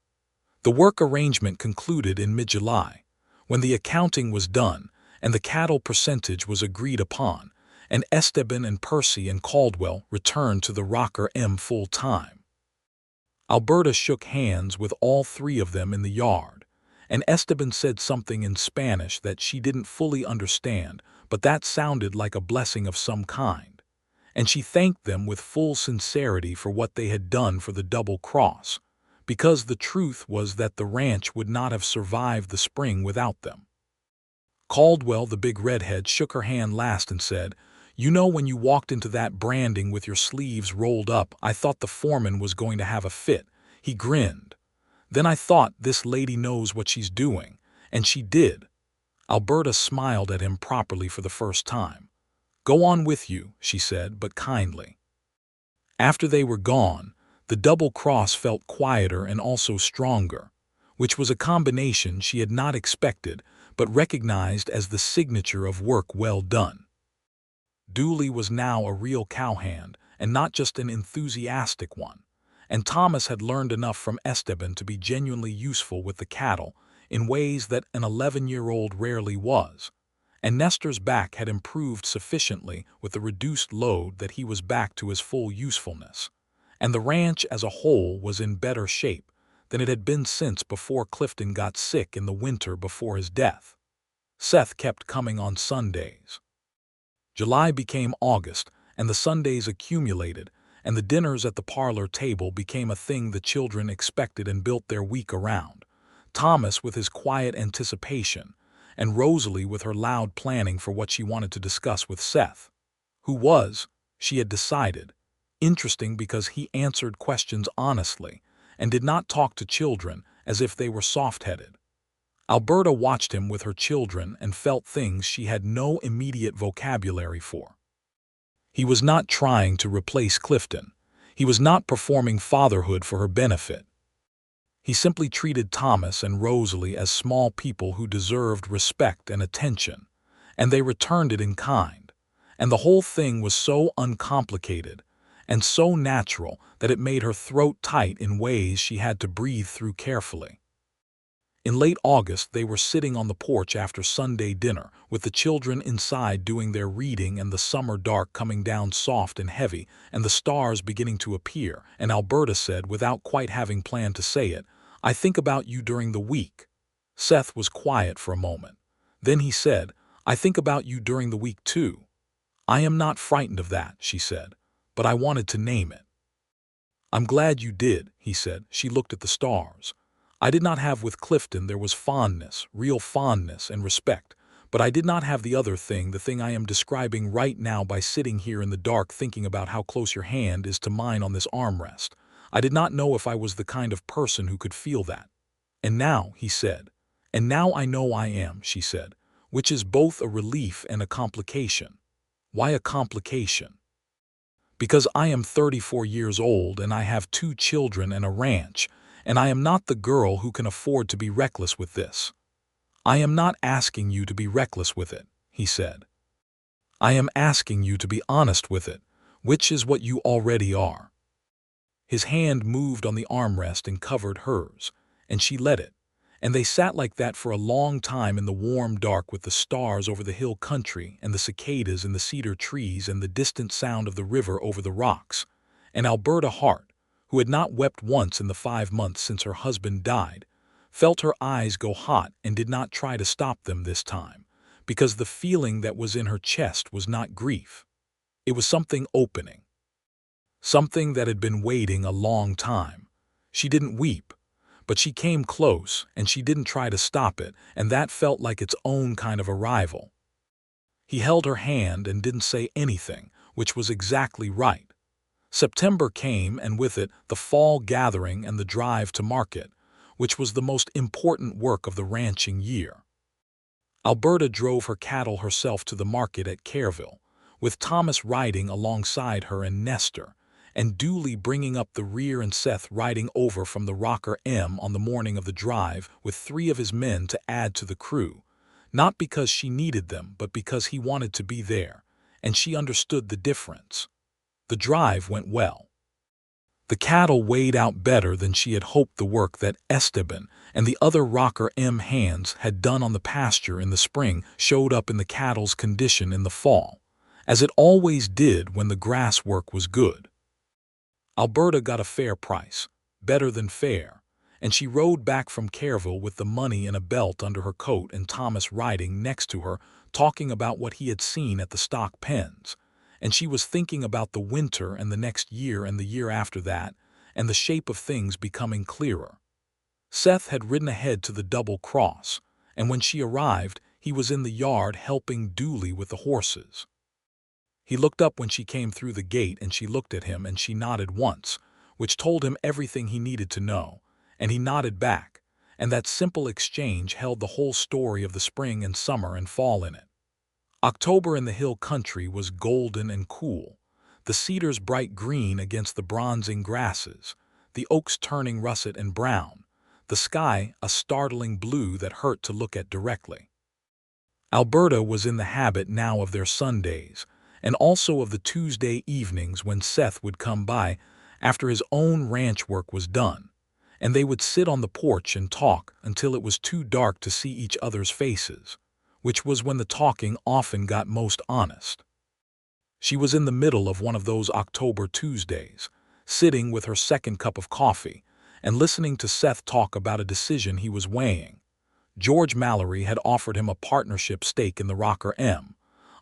The work arrangement concluded in mid-July, when the accounting was done and the cattle percentage was agreed upon, and Esteban and Percy and Caldwell returned to the Rocker M full-time. Alberta shook hands with all three of them in the yard, and Esteban said something in Spanish that she didn't fully understand, but that sounded like a blessing of some kind, and she thanked them with full sincerity for what they had done for the Double Cross, because the truth was that the ranch would not have survived the spring without them. Caldwell, the big redhead, shook her hand last and said, "You know, when you walked into that branding with your sleeves rolled up, I thought the foreman was going to have a fit." He grinned. "Then I thought, this lady knows what she's doing," and she did. Alberta smiled at him properly for the first time. "Go on with you," she said, but kindly. After they were gone, the Double Cross felt quieter and also stronger, which was a combination she had not expected but recognized as the signature of work well done. Dooley was now a real cowhand, and not just an enthusiastic one, and Thomas had learned enough from Esteban to be genuinely useful with the cattle in ways that an 11-year-old rarely was, and Nestor's back had improved sufficiently with the reduced load that he was back to his full usefulness, and the ranch as a whole was in better shape than it had been since before Clifton got sick in the winter before his death. Seth kept coming on Sundays. July became August, and the Sundays accumulated, and the dinners at the parlor table became a thing the children expected and built their week around. Thomas with his quiet anticipation, and Rosalie with her loud planning for what she wanted to discuss with Seth, who was, she had decided, interesting because he answered questions honestly and did not talk to children as if they were soft-headed. Alberta watched him with her children and felt things she had no immediate vocabulary for. He was not trying to replace Clifton. He was not performing fatherhood for her benefit. He simply treated Thomas and Rosalie as small people who deserved respect and attention, and they returned it in kind. And the whole thing was so uncomplicated and so natural that it made her throat tight in ways she had to breathe through carefully. In late August, they were sitting on the porch after Sunday dinner, with the children inside doing their reading and the summer dark coming down soft and heavy and the stars beginning to appear, and Alberta said, without quite having planned to say it, "I think about you during the week." Seth was quiet for a moment. Then he said, "I think about you during the week too." "I am not frightened of that," she said, "but I wanted to name it." "I'm glad you did," he said. She looked at the stars. "I did not have with Clifton. There was fondness, real fondness and respect, but I did not have the other thing, the thing I am describing right now by sitting here in the dark thinking about how close your hand is to mine on this armrest. I did not know if I was the kind of person who could feel that." "And now," he said. "And now I know I am," she said, which is both a relief and a complication. "Why a complication?" "Because I am 34 years old and I have 2 children and a ranch, and I am not the girl who can afford to be reckless with this." "I am not asking you to be reckless with it," he said. "I am asking you to be honest with it, which is what you already are." His hand moved on the armrest and covered hers, and she let it, and they sat like that for a long time in the warm dark with the stars over the hill country and the cicadas in the cedar trees and the distant sound of the river over the rocks. And Alberta Hart, who had not wept once in the 5 months since her husband died, felt her eyes go hot and did not try to stop them this time, because the feeling that was in her chest was not grief. It was something opening. Something that had been waiting a long time. She didn't weep, but she came close and she didn't try to stop it, and that felt like its own kind of arrival. He held her hand and didn't say anything, which was exactly right. September came, and with it the fall gathering and the drive to market, which was the most important work of the ranching year. Alberta drove her cattle herself to the market at Careville, with Thomas riding alongside her and Nestor, and Dooley bringing up the rear, and Seth riding over from the Rocker M on the morning of the drive with 3 of his men to add to the crew, not because she needed them but because he wanted to be there, and she understood the difference. The drive went well. The cattle weighed out better than she had hoped. The work that Esteban and the other Rocker M hands had done on the pasture in the spring showed up in the cattle's condition in the fall, as it always did when the grass work was good. Alberta got a fair price, better than fair, and she rode back from Careville with the money in a belt under her coat and Thomas riding next to her, talking about what he had seen at the stock pens. And she was thinking about the winter and the next year and the year after that, and the shape of things becoming clearer. Seth had ridden ahead to the double cross, and when she arrived, he was in the yard helping Dooley with the horses. He looked up when she came through the gate, and she looked at him, and she nodded once, which told him everything he needed to know, and he nodded back, and that simple exchange held the whole story of the spring and summer and fall in it. October in the hill country was golden and cool, the cedars bright green against the bronzing grasses, the oaks turning russet and brown, the sky a startling blue that hurt to look at directly. Alberta was in the habit now of their Sundays, and also of the Tuesday evenings when Seth would come by after his own ranch work was done, and they would sit on the porch and talk until it was too dark to see each other's faces, which was when the talking often got most honest. She was in the middle of one of those October Tuesdays, sitting with her second cup of coffee and listening to Seth talk about a decision he was weighing. George Mallory had offered him a partnership stake in the Rocker M,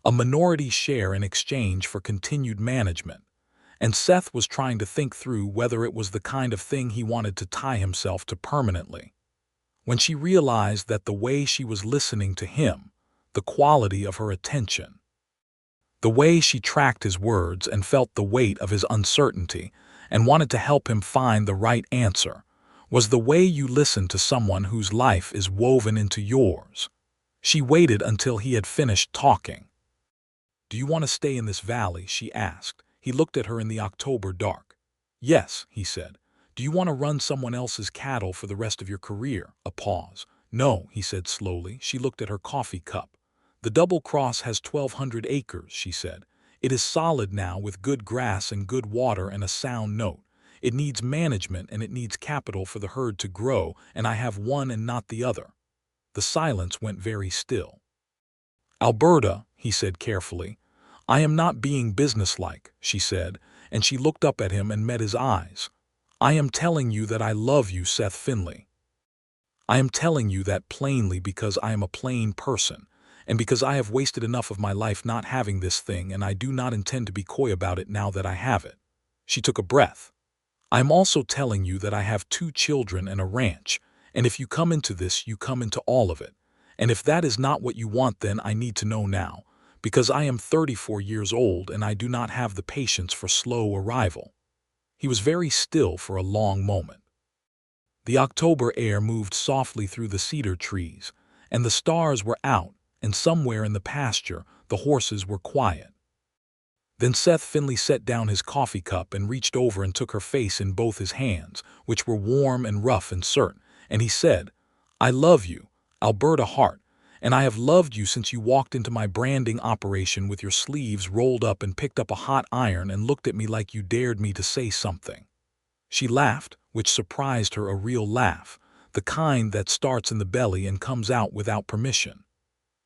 a minority share in exchange for continued management, and Seth was trying to think through whether it was the kind of thing he wanted to tie himself to permanently. When she realized that the way she was listening to him, the quality of her attention, the way she tracked his words and felt the weight of his uncertainty and wanted to help him find the right answer, was the way you listen to someone whose life is woven into yours. She waited until he had finished talking. "Do you want to stay in this valley?" she asked. He looked at her in the October dark. "Yes," he said, Do you want to run someone else's cattle for the rest of your career? A pause. No, he said slowly. She looked at her coffee cup. The Double Cross has 1,200 acres, she said. It is solid now with good grass and good water and a sound note. It needs management and it needs capital for the herd to grow, and I have one and not the other. The silence went very still. Alberta, he said carefully. I am not being businesslike, she said, and she looked up at him and met his eyes. I am telling you that I love you, Seth Finley. I am telling you that plainly because I am a plain person, and because I have wasted enough of my life not having this thing, and I do not intend to be coy about it now that I have it. She took a breath. I am also telling you that I have 2 children and a ranch, and if you come into this, you come into all of it. And if that is not what you want, then I need to know now, because I am 34 years old and I do not have the patience for slow arrival. He was very still for a long moment. The October air moved softly through the cedar trees, and the stars were out, and somewhere in the pasture the horses were quiet. Then Seth Finley set down his coffee cup and reached over and took her face in both his hands, which were warm and rough and certain, and he said, I love you, Alberta Hart, and I have loved you since you walked into my branding operation with your sleeves rolled up and picked up a hot iron and looked at me like you dared me to say something. She laughed, which surprised her, a real laugh, the kind that starts in the belly and comes out without permission.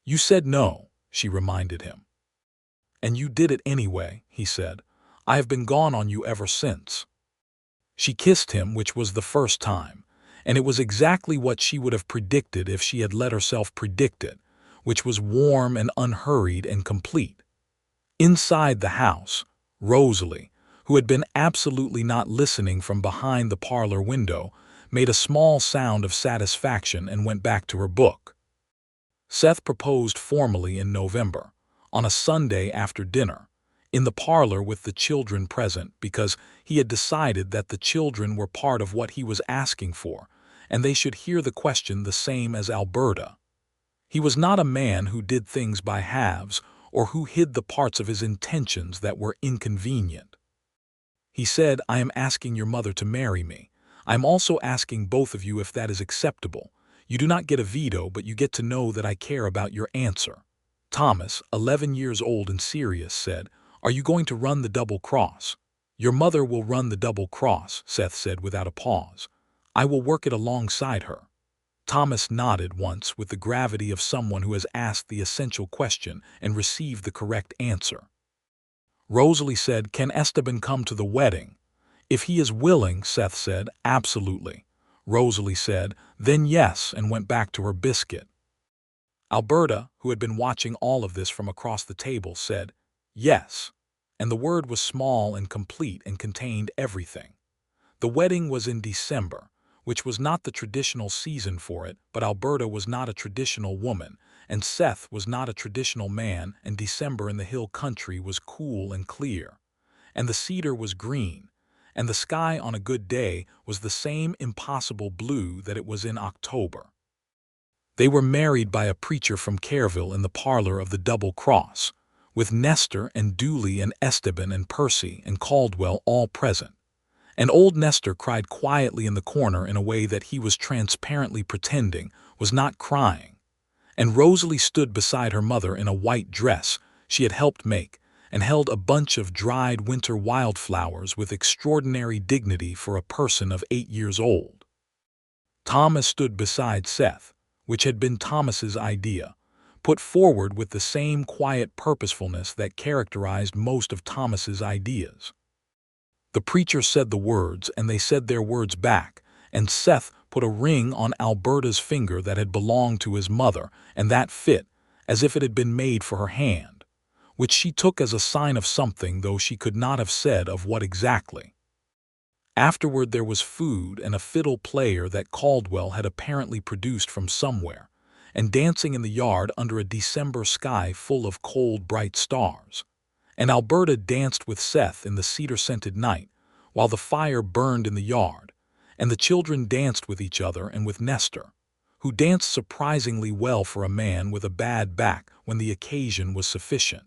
You said no, she reminded him. And you did it anyway, he said. I have been gone on you ever since. She kissed him, which was the first time, and it was exactly what she would have predicted if she had let herself predict it, which was warm and unhurried and complete. Inside the house, Rosalie, who had been absolutely not listening from behind the parlor window, made a small sound of satisfaction and went back to her book. Seth proposed formally in November, on a Sunday after dinner, in the parlor with the children present, because he had decided that the children were part of what he was asking for, and they should hear the question the same as Alberta. He was not a man who did things by halves or who hid the parts of his intentions that were inconvenient. He said, I am asking your mother to marry me. I am also asking both of you if that is acceptable. You do not get a veto, but you get to know that I care about your answer. Thomas, 11 years old and serious, said, Are you going to run the Double Cross? Your mother will run the Double Cross, Seth said without a pause. I will work it alongside her. Thomas nodded once with the gravity of someone who has asked the essential question and received the correct answer. Rosalie said, Can Esteban come to the wedding? If he is willing, Seth said, absolutely. Rosalie said, then yes, and went back to her biscuit. Alberta, who had been watching all of this from across the table, said, yes, and the word was small and complete and contained everything. The wedding was in December, which was not the traditional season for it, but Alberta was not a traditional woman, and Seth was not a traditional man, and December in the hill country was cool and clear, and the cedar was green, and the sky on a good day was the same impossible blue that it was in October. They were married by a preacher from Careville in the parlor of the Double Cross, with Nestor and Dooley and Esteban and Percy and Caldwell all present. And old Nestor cried quietly in the corner in a way that he was transparently pretending was not crying. And Rosalie stood beside her mother in a white dress she had helped make and held a bunch of dried winter wildflowers with extraordinary dignity for a person of 8 years old. Thomas stood beside Seth, which had been Thomas's idea, put forward with the same quiet purposefulness that characterized most of Thomas's ideas. The preacher said the words, and they said their words back, and Seth put a ring on Alberta's finger that had belonged to his mother, and that fit, as if it had been made for her hand, which she took as a sign of something, though she could not have said of what exactly. Afterward there was food and a fiddle player that Caldwell had apparently produced from somewhere, and dancing in the yard under a December sky full of cold, bright stars. And Alberta danced with Seth in the cedar-scented night, while the fire burned in the yard, and the children danced with each other and with Nestor, who danced surprisingly well for a man with a bad back when the occasion was sufficient.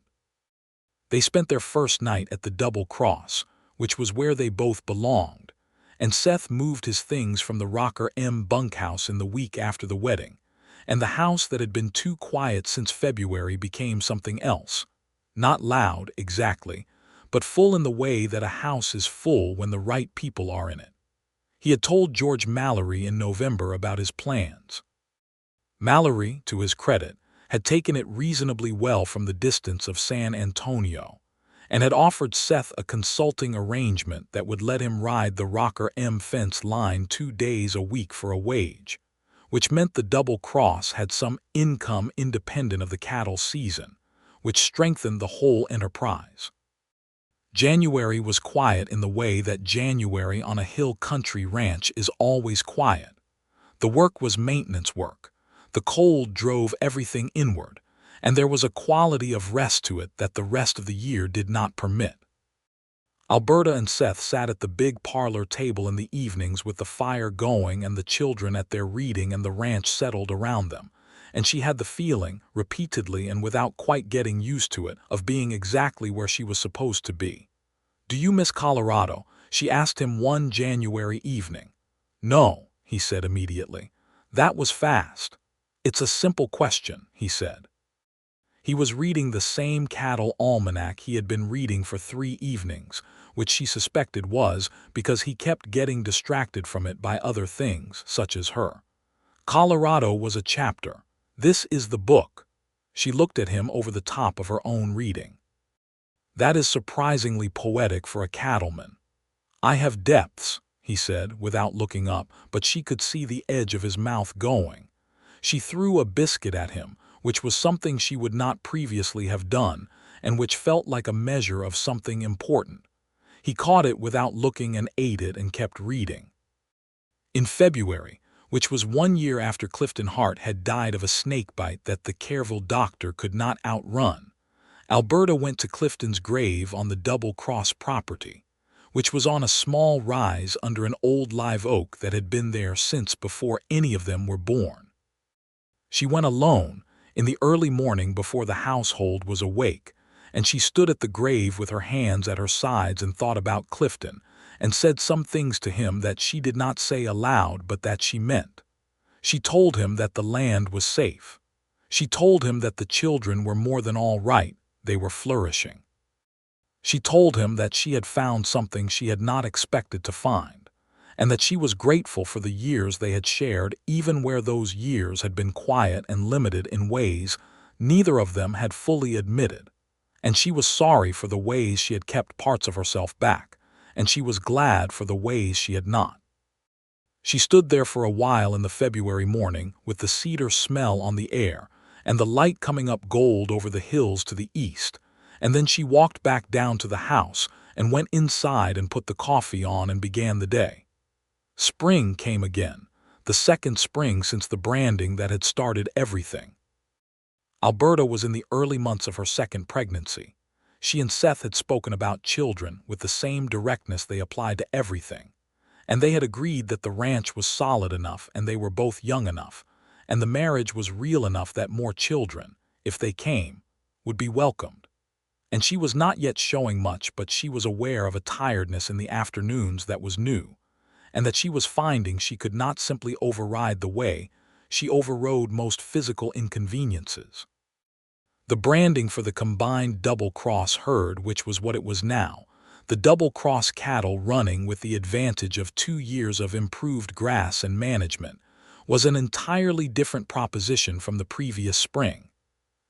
They spent their first night at the Double Cross, which was where they both belonged, and Seth moved his things from the Rocker M bunkhouse in the week after the wedding, and the house that had been too quiet since February became something else. Not loud, exactly, but full in the way that a house is full when the right people are in it. He had told George Mallory in November about his plans. Mallory, to his credit, had taken it reasonably well from the distance of San Antonio, and had offered Seth a consulting arrangement that would let him ride the Rocker M fence line 2 days a week for a wage, which meant the Double Cross had some income independent of the cattle season, which strengthened the whole enterprise. January was quiet in the way that January on a hill country ranch is always quiet. The work was maintenance work. The cold drove everything inward, and there was a quality of rest to it that the rest of the year did not permit. Alberta and Seth sat at the big parlor table in the evenings with the fire going and the children at their reading and the ranch settled around them, and she had the feeling, repeatedly and without quite getting used to it, of being exactly where she was supposed to be. "Do you miss Colorado?" she asked him one January evening. "No," he said immediately. "That was fast." "It's a simple question," he said. He was reading the same cattle almanac he had been reading for 3 evenings, which she suspected was because he kept getting distracted from it by other things, such as her. Colorado was a chapter. This is the book. She looked at him over the top of her own reading. "That is surprisingly poetic for a cattleman." "I have depths," he said, without looking up, but she could see the edge of his mouth going. She threw a biscuit at him, which was something she would not previously have done, and which felt like a measure of something important. He caught it without looking and ate it and kept reading. In February, which was 1 year after Clifton Hart had died of a snake bite that the Kerrville doctor could not outrun, Alberta went to Clifton's grave on the Double Cross property, which was on a small rise under an old live oak that had been there since before any of them were born. She went alone, in the early morning before the household was awake, and she stood at the grave with her hands at her sides and thought about Clifton, and said some things to him that she did not say aloud but that she meant. She told him that the land was safe. She told him that the children were more than all right, they were flourishing. She told him that she had found something she had not expected to find, and that she was grateful for the years they had shared even where those years had been quiet and limited in ways neither of them had fully admitted, and she was sorry for the ways she had kept parts of herself back, and she was glad for the ways she had not. She stood there for a while in the February morning with the cedar smell on the air and the light coming up gold over the hills to the east, and then she walked back down to the house and went inside and put the coffee on and began the day. Spring came again, the second spring since the branding that had started everything. Alberta was in the early months of her second pregnancy. She and Seth had spoken about children with the same directness they applied to everything, and they had agreed that the ranch was solid enough and they were both young enough, and the marriage was real enough that more children, if they came, would be welcomed. And she was not yet showing much, but she was aware of a tiredness in the afternoons that was new, and that she was finding she could not simply override the way she overrode most physical inconveniences. The branding for the combined Double Cross herd, which was what it was now, the Double Cross cattle running with the advantage of 2 years of improved grass and management, was an entirely different proposition from the previous spring.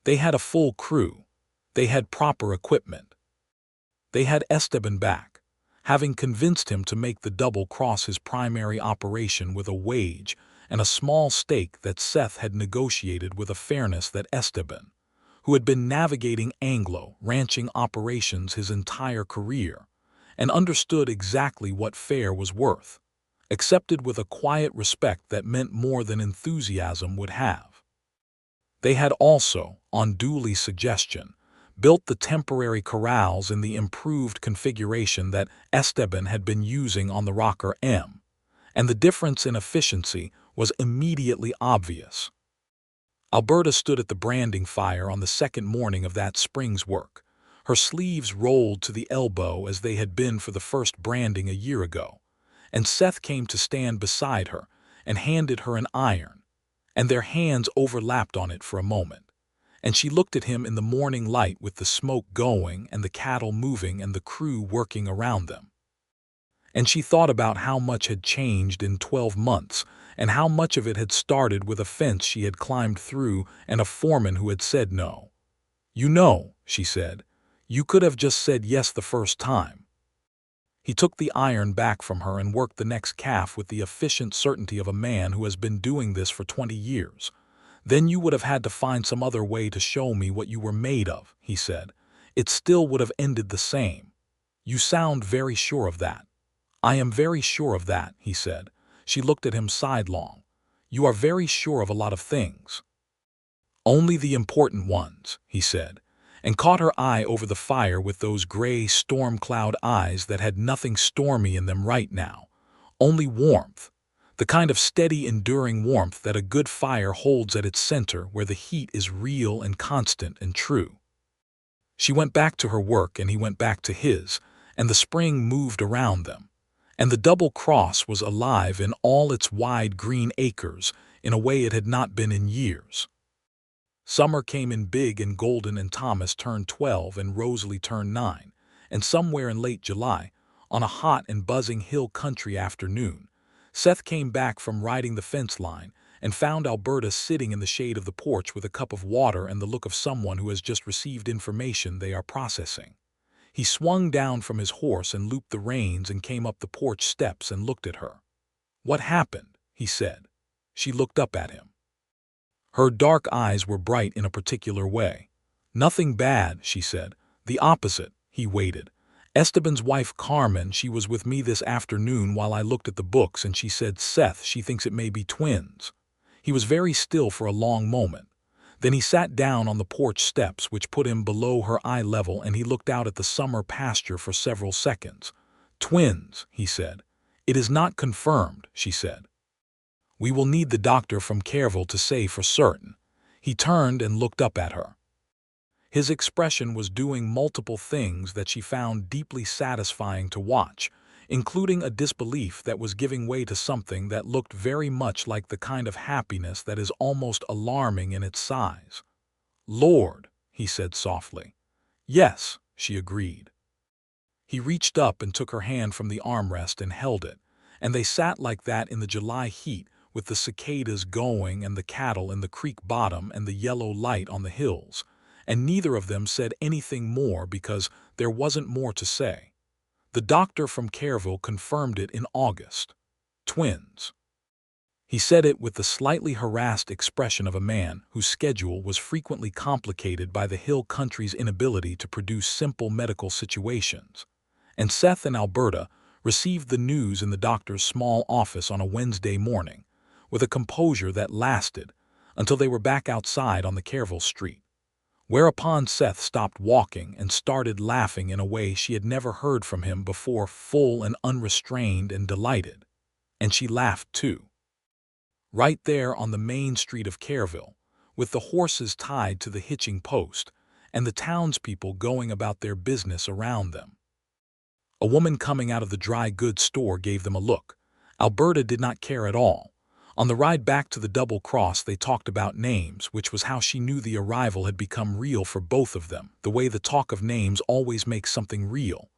They had a full crew. They had proper equipment. They had Esteban back, having convinced him to make the Double Cross his primary operation with a wage and a small stake that Seth had negotiated with a fairness that Esteban, who had been navigating Anglo-ranching operations his entire career and understood exactly what fair was worth, accepted with a quiet respect that meant more than enthusiasm would have. They had also, on Dooley's suggestion, built the temporary corrals in the improved configuration that Esteban had been using on the Rocker M, and the difference in efficiency was immediately obvious. Alberta stood at the branding fire on the second morning of that spring's work, her sleeves rolled to the elbow as they had been for the first branding a year ago, and Seth came to stand beside her and handed her an iron, and their hands overlapped on it for a moment. And she looked at him in the morning light with the smoke going and the cattle moving and the crew working around them. And she thought about how much had changed in 12 months, and how much of it had started with a fence she had climbed through and a foreman who had said no. "You know," she said, "you could have just said yes the first time." He took the iron back from her and worked the next calf with the efficient certainty of a man who has been doing this for 20 years. "Then you would have had to find some other way to show me what you were made of," he said. "It still would have ended the same. You sound very sure of that." "I am very sure of that," he said. She looked at him sidelong. "You are very sure of a lot of things." "Only the important ones," he said, and caught her eye over the fire with those gray storm cloud eyes that had nothing stormy in them right now, only warmth, the kind of steady, enduring warmth that a good fire holds at its center where the heat is real and constant and true. She went back to her work and he went back to his, and the spring moved around them. And the double cross was alive in all its wide green acres in a way it had not been in years. Summer came in big and golden, and Thomas turned 12 and Rosalie turned 9, and somewhere in late July, on a hot and buzzing hill country afternoon, Seth came back from riding the fence line and found Alberta sitting in the shade of the porch with a cup of water and the look of someone who has just received information they are processing. He swung down from his horse and looped the reins and came up the porch steps and looked at her. "What happened?" he said. She looked up at him. Her dark eyes were bright in a particular way. "Nothing bad," she said. "The opposite." He waited. "Esteban's wife Carmen, she was with me this afternoon while I looked at the books, and she said, 'Seth, she thinks it may be twins.'" He was very still for a long moment. Then he sat down on the porch steps, which put him below her eye level, and he looked out at the summer pasture for several seconds. "Twins," he said. "It is not confirmed," she said. "We will need the doctor from Kerrville to say for certain." He turned and looked up at her. His expression was doing multiple things that she found deeply satisfying to watch, including a disbelief that was giving way to something that looked very much like the kind of happiness that is almost alarming in its size. "Lord," he said softly. "Yes," she agreed. He reached up and took her hand from the armrest and held it, and they sat like that in the July heat with the cicadas going and the cattle in the creek bottom and the yellow light on the hills, and neither of them said anything more because there wasn't more to say. The doctor from Kerrville confirmed it in August. Twins. He said it with the slightly harassed expression of a man whose schedule was frequently complicated by the hill country's inability to produce simple medical situations. And Seth and Alberta received the news in the doctor's small office on a Wednesday morning, with a composure that lasted until they were back outside on the Kerrville street. Whereupon Seth stopped walking and started laughing in a way she had never heard from him before, full and unrestrained and delighted. And she laughed too. Right there on the main street of Kerrville, with the horses tied to the hitching post, and the townspeople going about their business around them. A woman coming out of the dry goods store gave them a look. Alberta did not care at all. On the ride back to the double cross they talked about names, which was how she knew the arrival had become real for both of them, the way the talk of names always makes something real.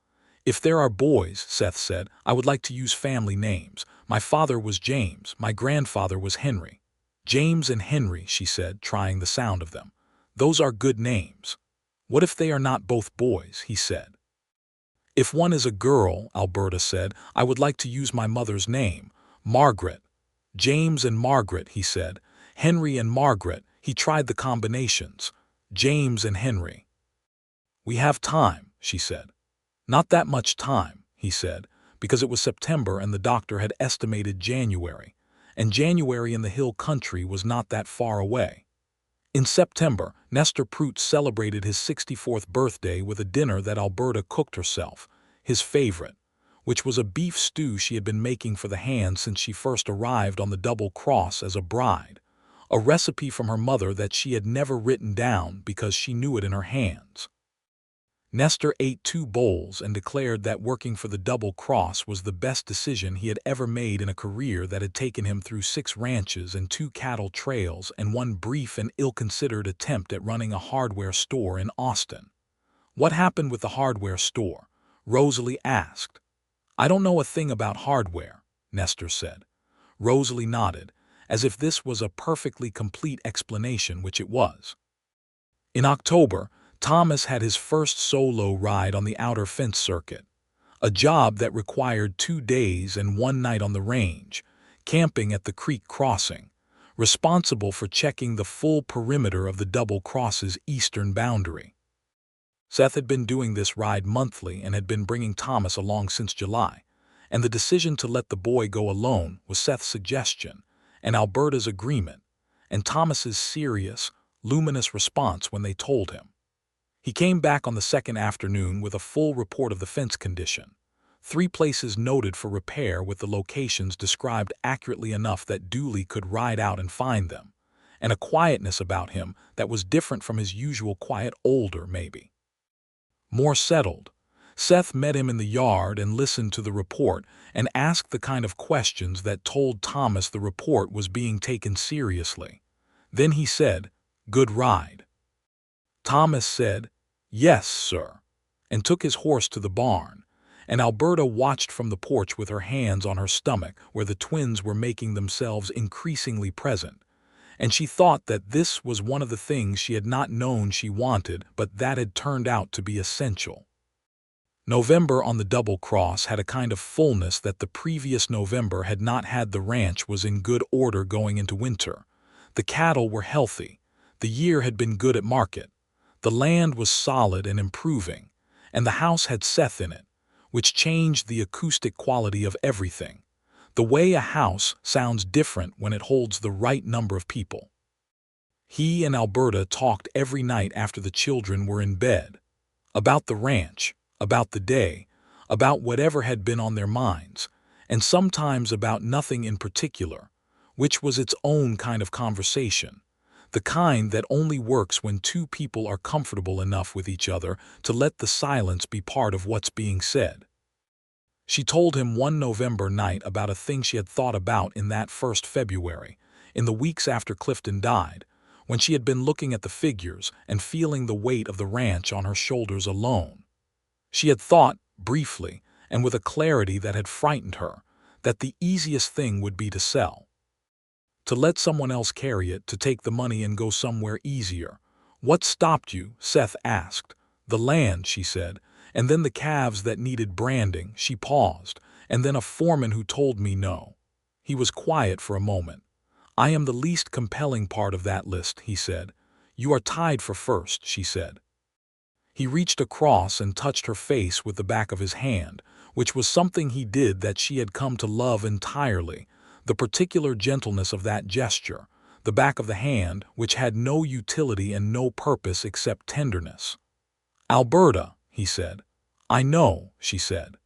"If there are boys," Seth said, "I would like to use family names. My father was James, my grandfather was Henry." "James and Henry," she said, trying the sound of them. "Those are good names." "What if they are not both boys?" he said. "If one is a girl," Alberta said, "I would like to use my mother's name, Margaret." "James and Margaret," he said. "Henry and Margaret." He tried the combinations. "James and Henry." "We have time," she said. "Not that much time," he said, because it was September and the doctor had estimated January, and January in the hill country was not that far away. In September, Nestor Prout celebrated his 64th birthday with a dinner that Alberta cooked herself, his favorite, which was a beef stew she had been making for the hands since she first arrived on the double cross as a bride, a recipe from her mother that she had never written down because she knew it in her hands. Nestor ate 2 bowls and declared that working for the Double Cross was the best decision he had ever made in a career that had taken him through 6 ranches and 2 cattle trails and one brief and ill-considered attempt at running a hardware store in Austin. "What happened with the hardware store?" Rosalie asked. "I don't know a thing about hardware," Nestor said. Rosalie nodded, as if this was a perfectly complete explanation, which it was. In October, Thomas had his first solo ride on the outer fence circuit, a job that required 2 days and 1 night on the range, camping at the creek crossing, responsible for checking the full perimeter of the Double Cross's eastern boundary. Seth had been doing this ride monthly and had been bringing Thomas along since July, and the decision to let the boy go alone was Seth's suggestion, and Alberta's agreement, and Thomas's serious, luminous response when they told him. He came back on the second afternoon with a full report of the fence condition, 3 places noted for repair with the locations described accurately enough that Dooley could ride out and find them, and a quietness about him that was different from his usual quiet, older maybe. More settled. Seth met him in the yard and listened to the report and asked the kind of questions that told Thomas the report was being taken seriously. Then he said, "Good ride." Thomas said, "Yes, sir," and took his horse to the barn, and Alberta watched from the porch with her hands on her stomach where the twins were making themselves increasingly present, and she thought that this was one of the things she had not known she wanted but that had turned out to be essential. November on the Double Cross had a kind of fullness that the previous November had not had. The ranch was in good order going into winter. The cattle were healthy. The year had been good at market. The land was solid and improving, and the house had Seth in it, which changed the acoustic quality of everything. The way a house sounds different when it holds the right number of people. He and Alberta talked every night after the children were in bed. About the ranch, about the day, about whatever had been on their minds, and sometimes about nothing in particular, which was its own kind of conversation. The kind that only works when 2 people are comfortable enough with each other to let the silence be part of what's being said. She told him one November night about a thing she had thought about in that first February, in the weeks after Clifton died, when she had been looking at the figures and feeling the weight of the ranch on her shoulders alone. She had thought, briefly, and with a clarity that had frightened her, that the easiest thing would be to sell. To let someone else carry it, to take the money and go somewhere easier. "What stopped you?" Seth asked. "The land," she said, "and then the calves that needed branding." She paused, and then a foreman who told me no. He was quiet for a moment. "I am the least compelling part of that list," he said. "You are tied for first," she said. He reached across and touched her face with the back of his hand, which was something he did that she had come to love entirely. The particular gentleness of that gesture, the back of the hand, which had no utility and no purpose except tenderness. "Alberta," he said. "I know," she said.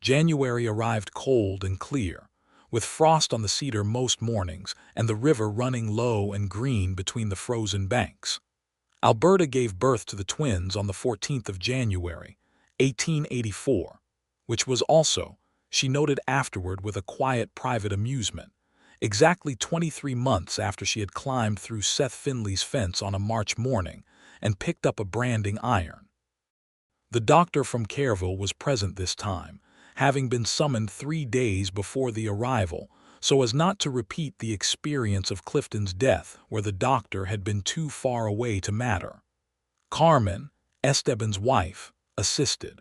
January arrived cold and clear, with frost on the cedar most mornings and the river running low and green between the frozen banks. Alberta gave birth to the twins on the 14th of January, 1884, which was also, she noted afterward with a quiet private amusement, exactly 23 months after she had climbed through Seth Finley's fence on a March morning and picked up a branding iron. The doctor from Careville was present this time, having been summoned 3 days before the arrival, so as not to repeat the experience of Clifton's death where the doctor had been too far away to matter. Carmen, Esteban's wife, assisted.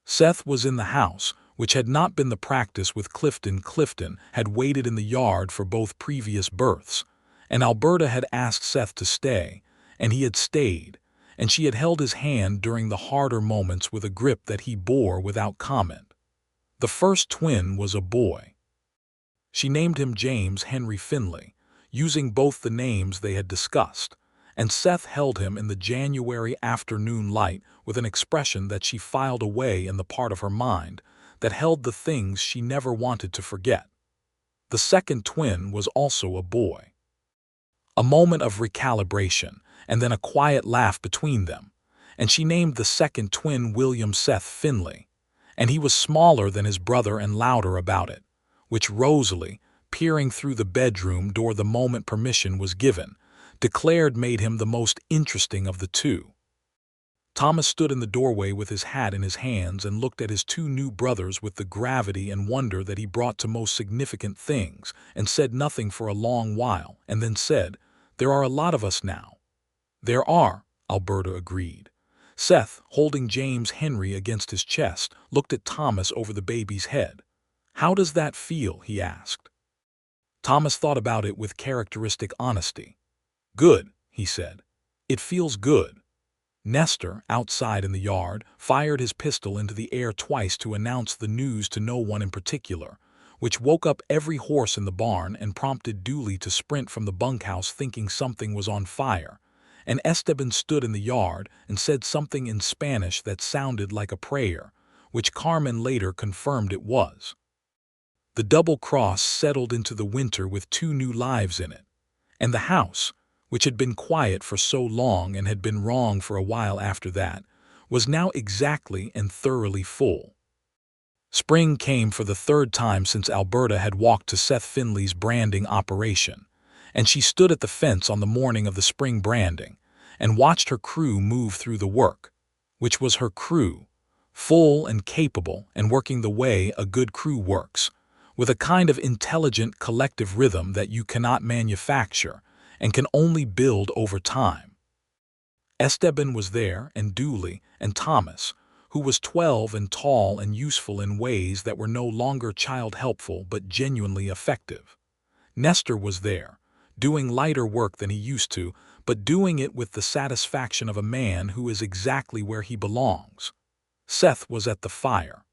Seth was in the house, which had not been the practice with Clifton. Clifton had waited in the yard for both previous births, and Alberta had asked Seth to stay, and he had stayed, and she had held his hand during the harder moments with a grip that he bore without comment. The first twin was a boy. She named him James Henry Finley, using both the names they had discussed, and Seth held him in the January afternoon light with an expression that she filed away in the part of her mind that held the things she never wanted to forget. The second twin was also a boy. A moment of recalibration, and then a quiet laugh between them, and she named the second twin William Seth Finley, and he was smaller than his brother and louder about it, which Rosalie, peering through the bedroom door the moment permission was given, declared made him the most interesting of the two. Thomas stood in the doorway with his hat in his hands and looked at his two new brothers with the gravity and wonder that he brought to most significant things, and said nothing for a long while, and then said, "There are a lot of us now." "There are," Alberta agreed. Seth, holding James Henry against his chest, looked at Thomas over the baby's head. "How does that feel?" he asked. Thomas thought about it with characteristic honesty. "Good," he said. "It feels good." Nestor, outside in the yard, fired his pistol into the air twice to announce the news to no one in particular, which woke up every horse in the barn and prompted Dooley to sprint from the bunkhouse thinking something was on fire, and Esteban stood in the yard and said something in Spanish that sounded like a prayer, which Carmen later confirmed it was. The double cross settled into the winter with 2 new lives in it, and the house, which had been quiet for so long and had been wrong for a while after that, was now exactly and thoroughly full. Spring came for the 3rd time since Alberta had walked to Seth Finley's branding operation, and she stood at the fence on the morning of the spring branding and watched her crew move through the work, which was her crew, full and capable and working the way a good crew works, with a kind of intelligent collective rhythm that you cannot manufacture and can only build over time. Esteban was there, and Dooley, and Thomas, who was 12 and tall and useful in ways that were no longer child-helpful but genuinely effective. Nestor was there, doing lighter work than he used to, but doing it with the satisfaction of a man who is exactly where he belongs. Seth was at the fire.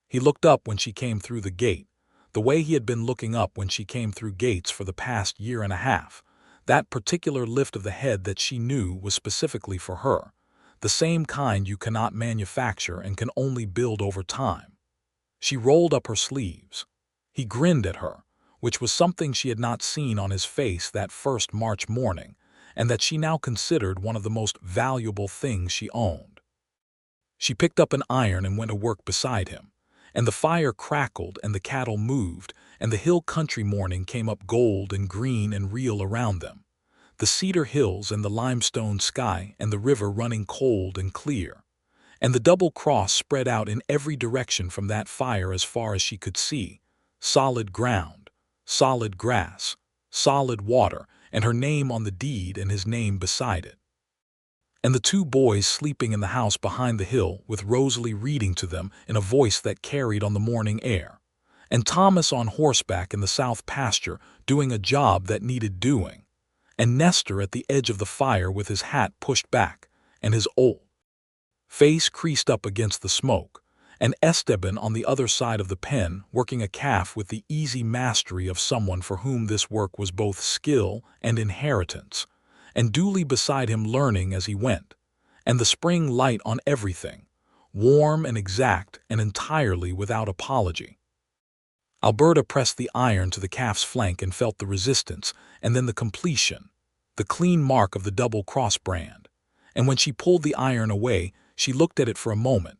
He looked up when she came through the gate, the way he had been looking up when she came through gates for the past year and a half, that particular lift of the head that she knew was specifically for her, the same kind you cannot manufacture and can only build over time. She rolled up her sleeves. He grinned at her, which was something she had not seen on his face that first March morning, and that she now considered one of the most valuable things she owned. She picked up an iron and went to work beside him, and the fire crackled and the cattle moved, and the hill country morning came up gold and green and real around them, the cedar hills and the limestone sky and the river running cold and clear, and the double cross spread out in every direction from that fire as far as she could see, solid ground, solid grass, solid water, and her name on the deed and his name beside it. And the 2 boys sleeping in the house behind the hill with Rosalie reading to them in a voice that carried on the morning air, and Thomas on horseback in the south pasture doing a job that needed doing, and Nestor at the edge of the fire with his hat pushed back and his old face creased up against the smoke, and Esteban on the other side of the pen working a calf with the easy mastery of someone for whom this work was both skill and inheritance, and Dooley beside him learning as he went, and the spring light on everything, warm and exact and entirely without apology. Alberta pressed the iron to the calf's flank and felt the resistance, and then the completion, the clean mark of the double cross brand, and when she pulled the iron away, she looked at it for a moment,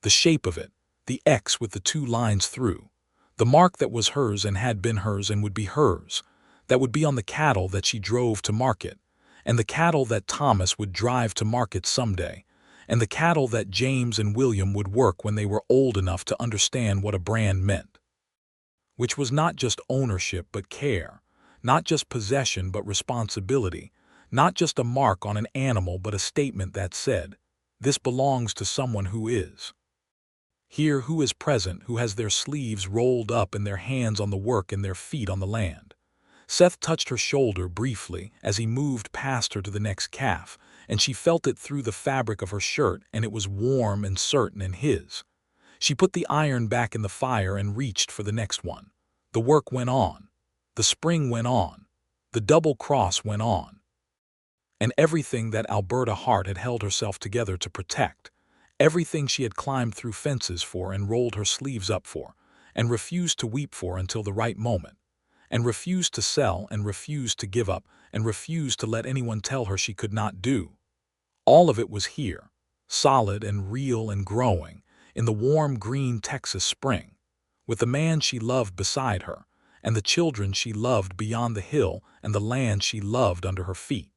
the shape of it, the X with the 2 lines through, the mark that was hers and had been hers and would be hers, that would be on the cattle that she drove to market, and the cattle that Thomas would drive to market someday, and the cattle that James and William would work when they were old enough to understand what a brand meant. Which was not just ownership but care, not just possession but responsibility, not just a mark on an animal but a statement that said, "This belongs to someone who is here, who is present, who has their sleeves rolled up and their hands on the work and their feet on the land." Seth touched her shoulder briefly as he moved past her to the next calf, and she felt it through the fabric of her shirt, and it was warm and certain in his. She put the iron back in the fire and reached for the next one. The work went on. The spring went on. The double cross went on. And everything that Alberta Hart had held herself together to protect, everything she had climbed through fences for and rolled her sleeves up for, and refused to weep for until the right moment, and refused to sell and refused to give up and refused to let anyone tell her she could not do. All of it was here, solid and real and growing, in the warm green Texas spring, with the man she loved beside her, and the children she loved beyond the hill, and the land she loved under her feet.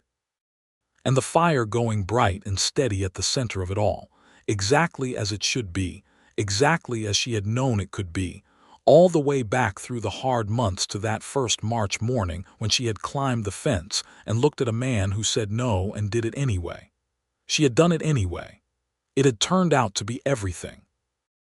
And the fire going bright and steady at the center of it all, exactly as it should be, exactly as she had known it could be, all the way back through the hard months to that first March morning when she had climbed the fence and looked at a man who said no and did it anyway. She had done it anyway. It had turned out to be everything.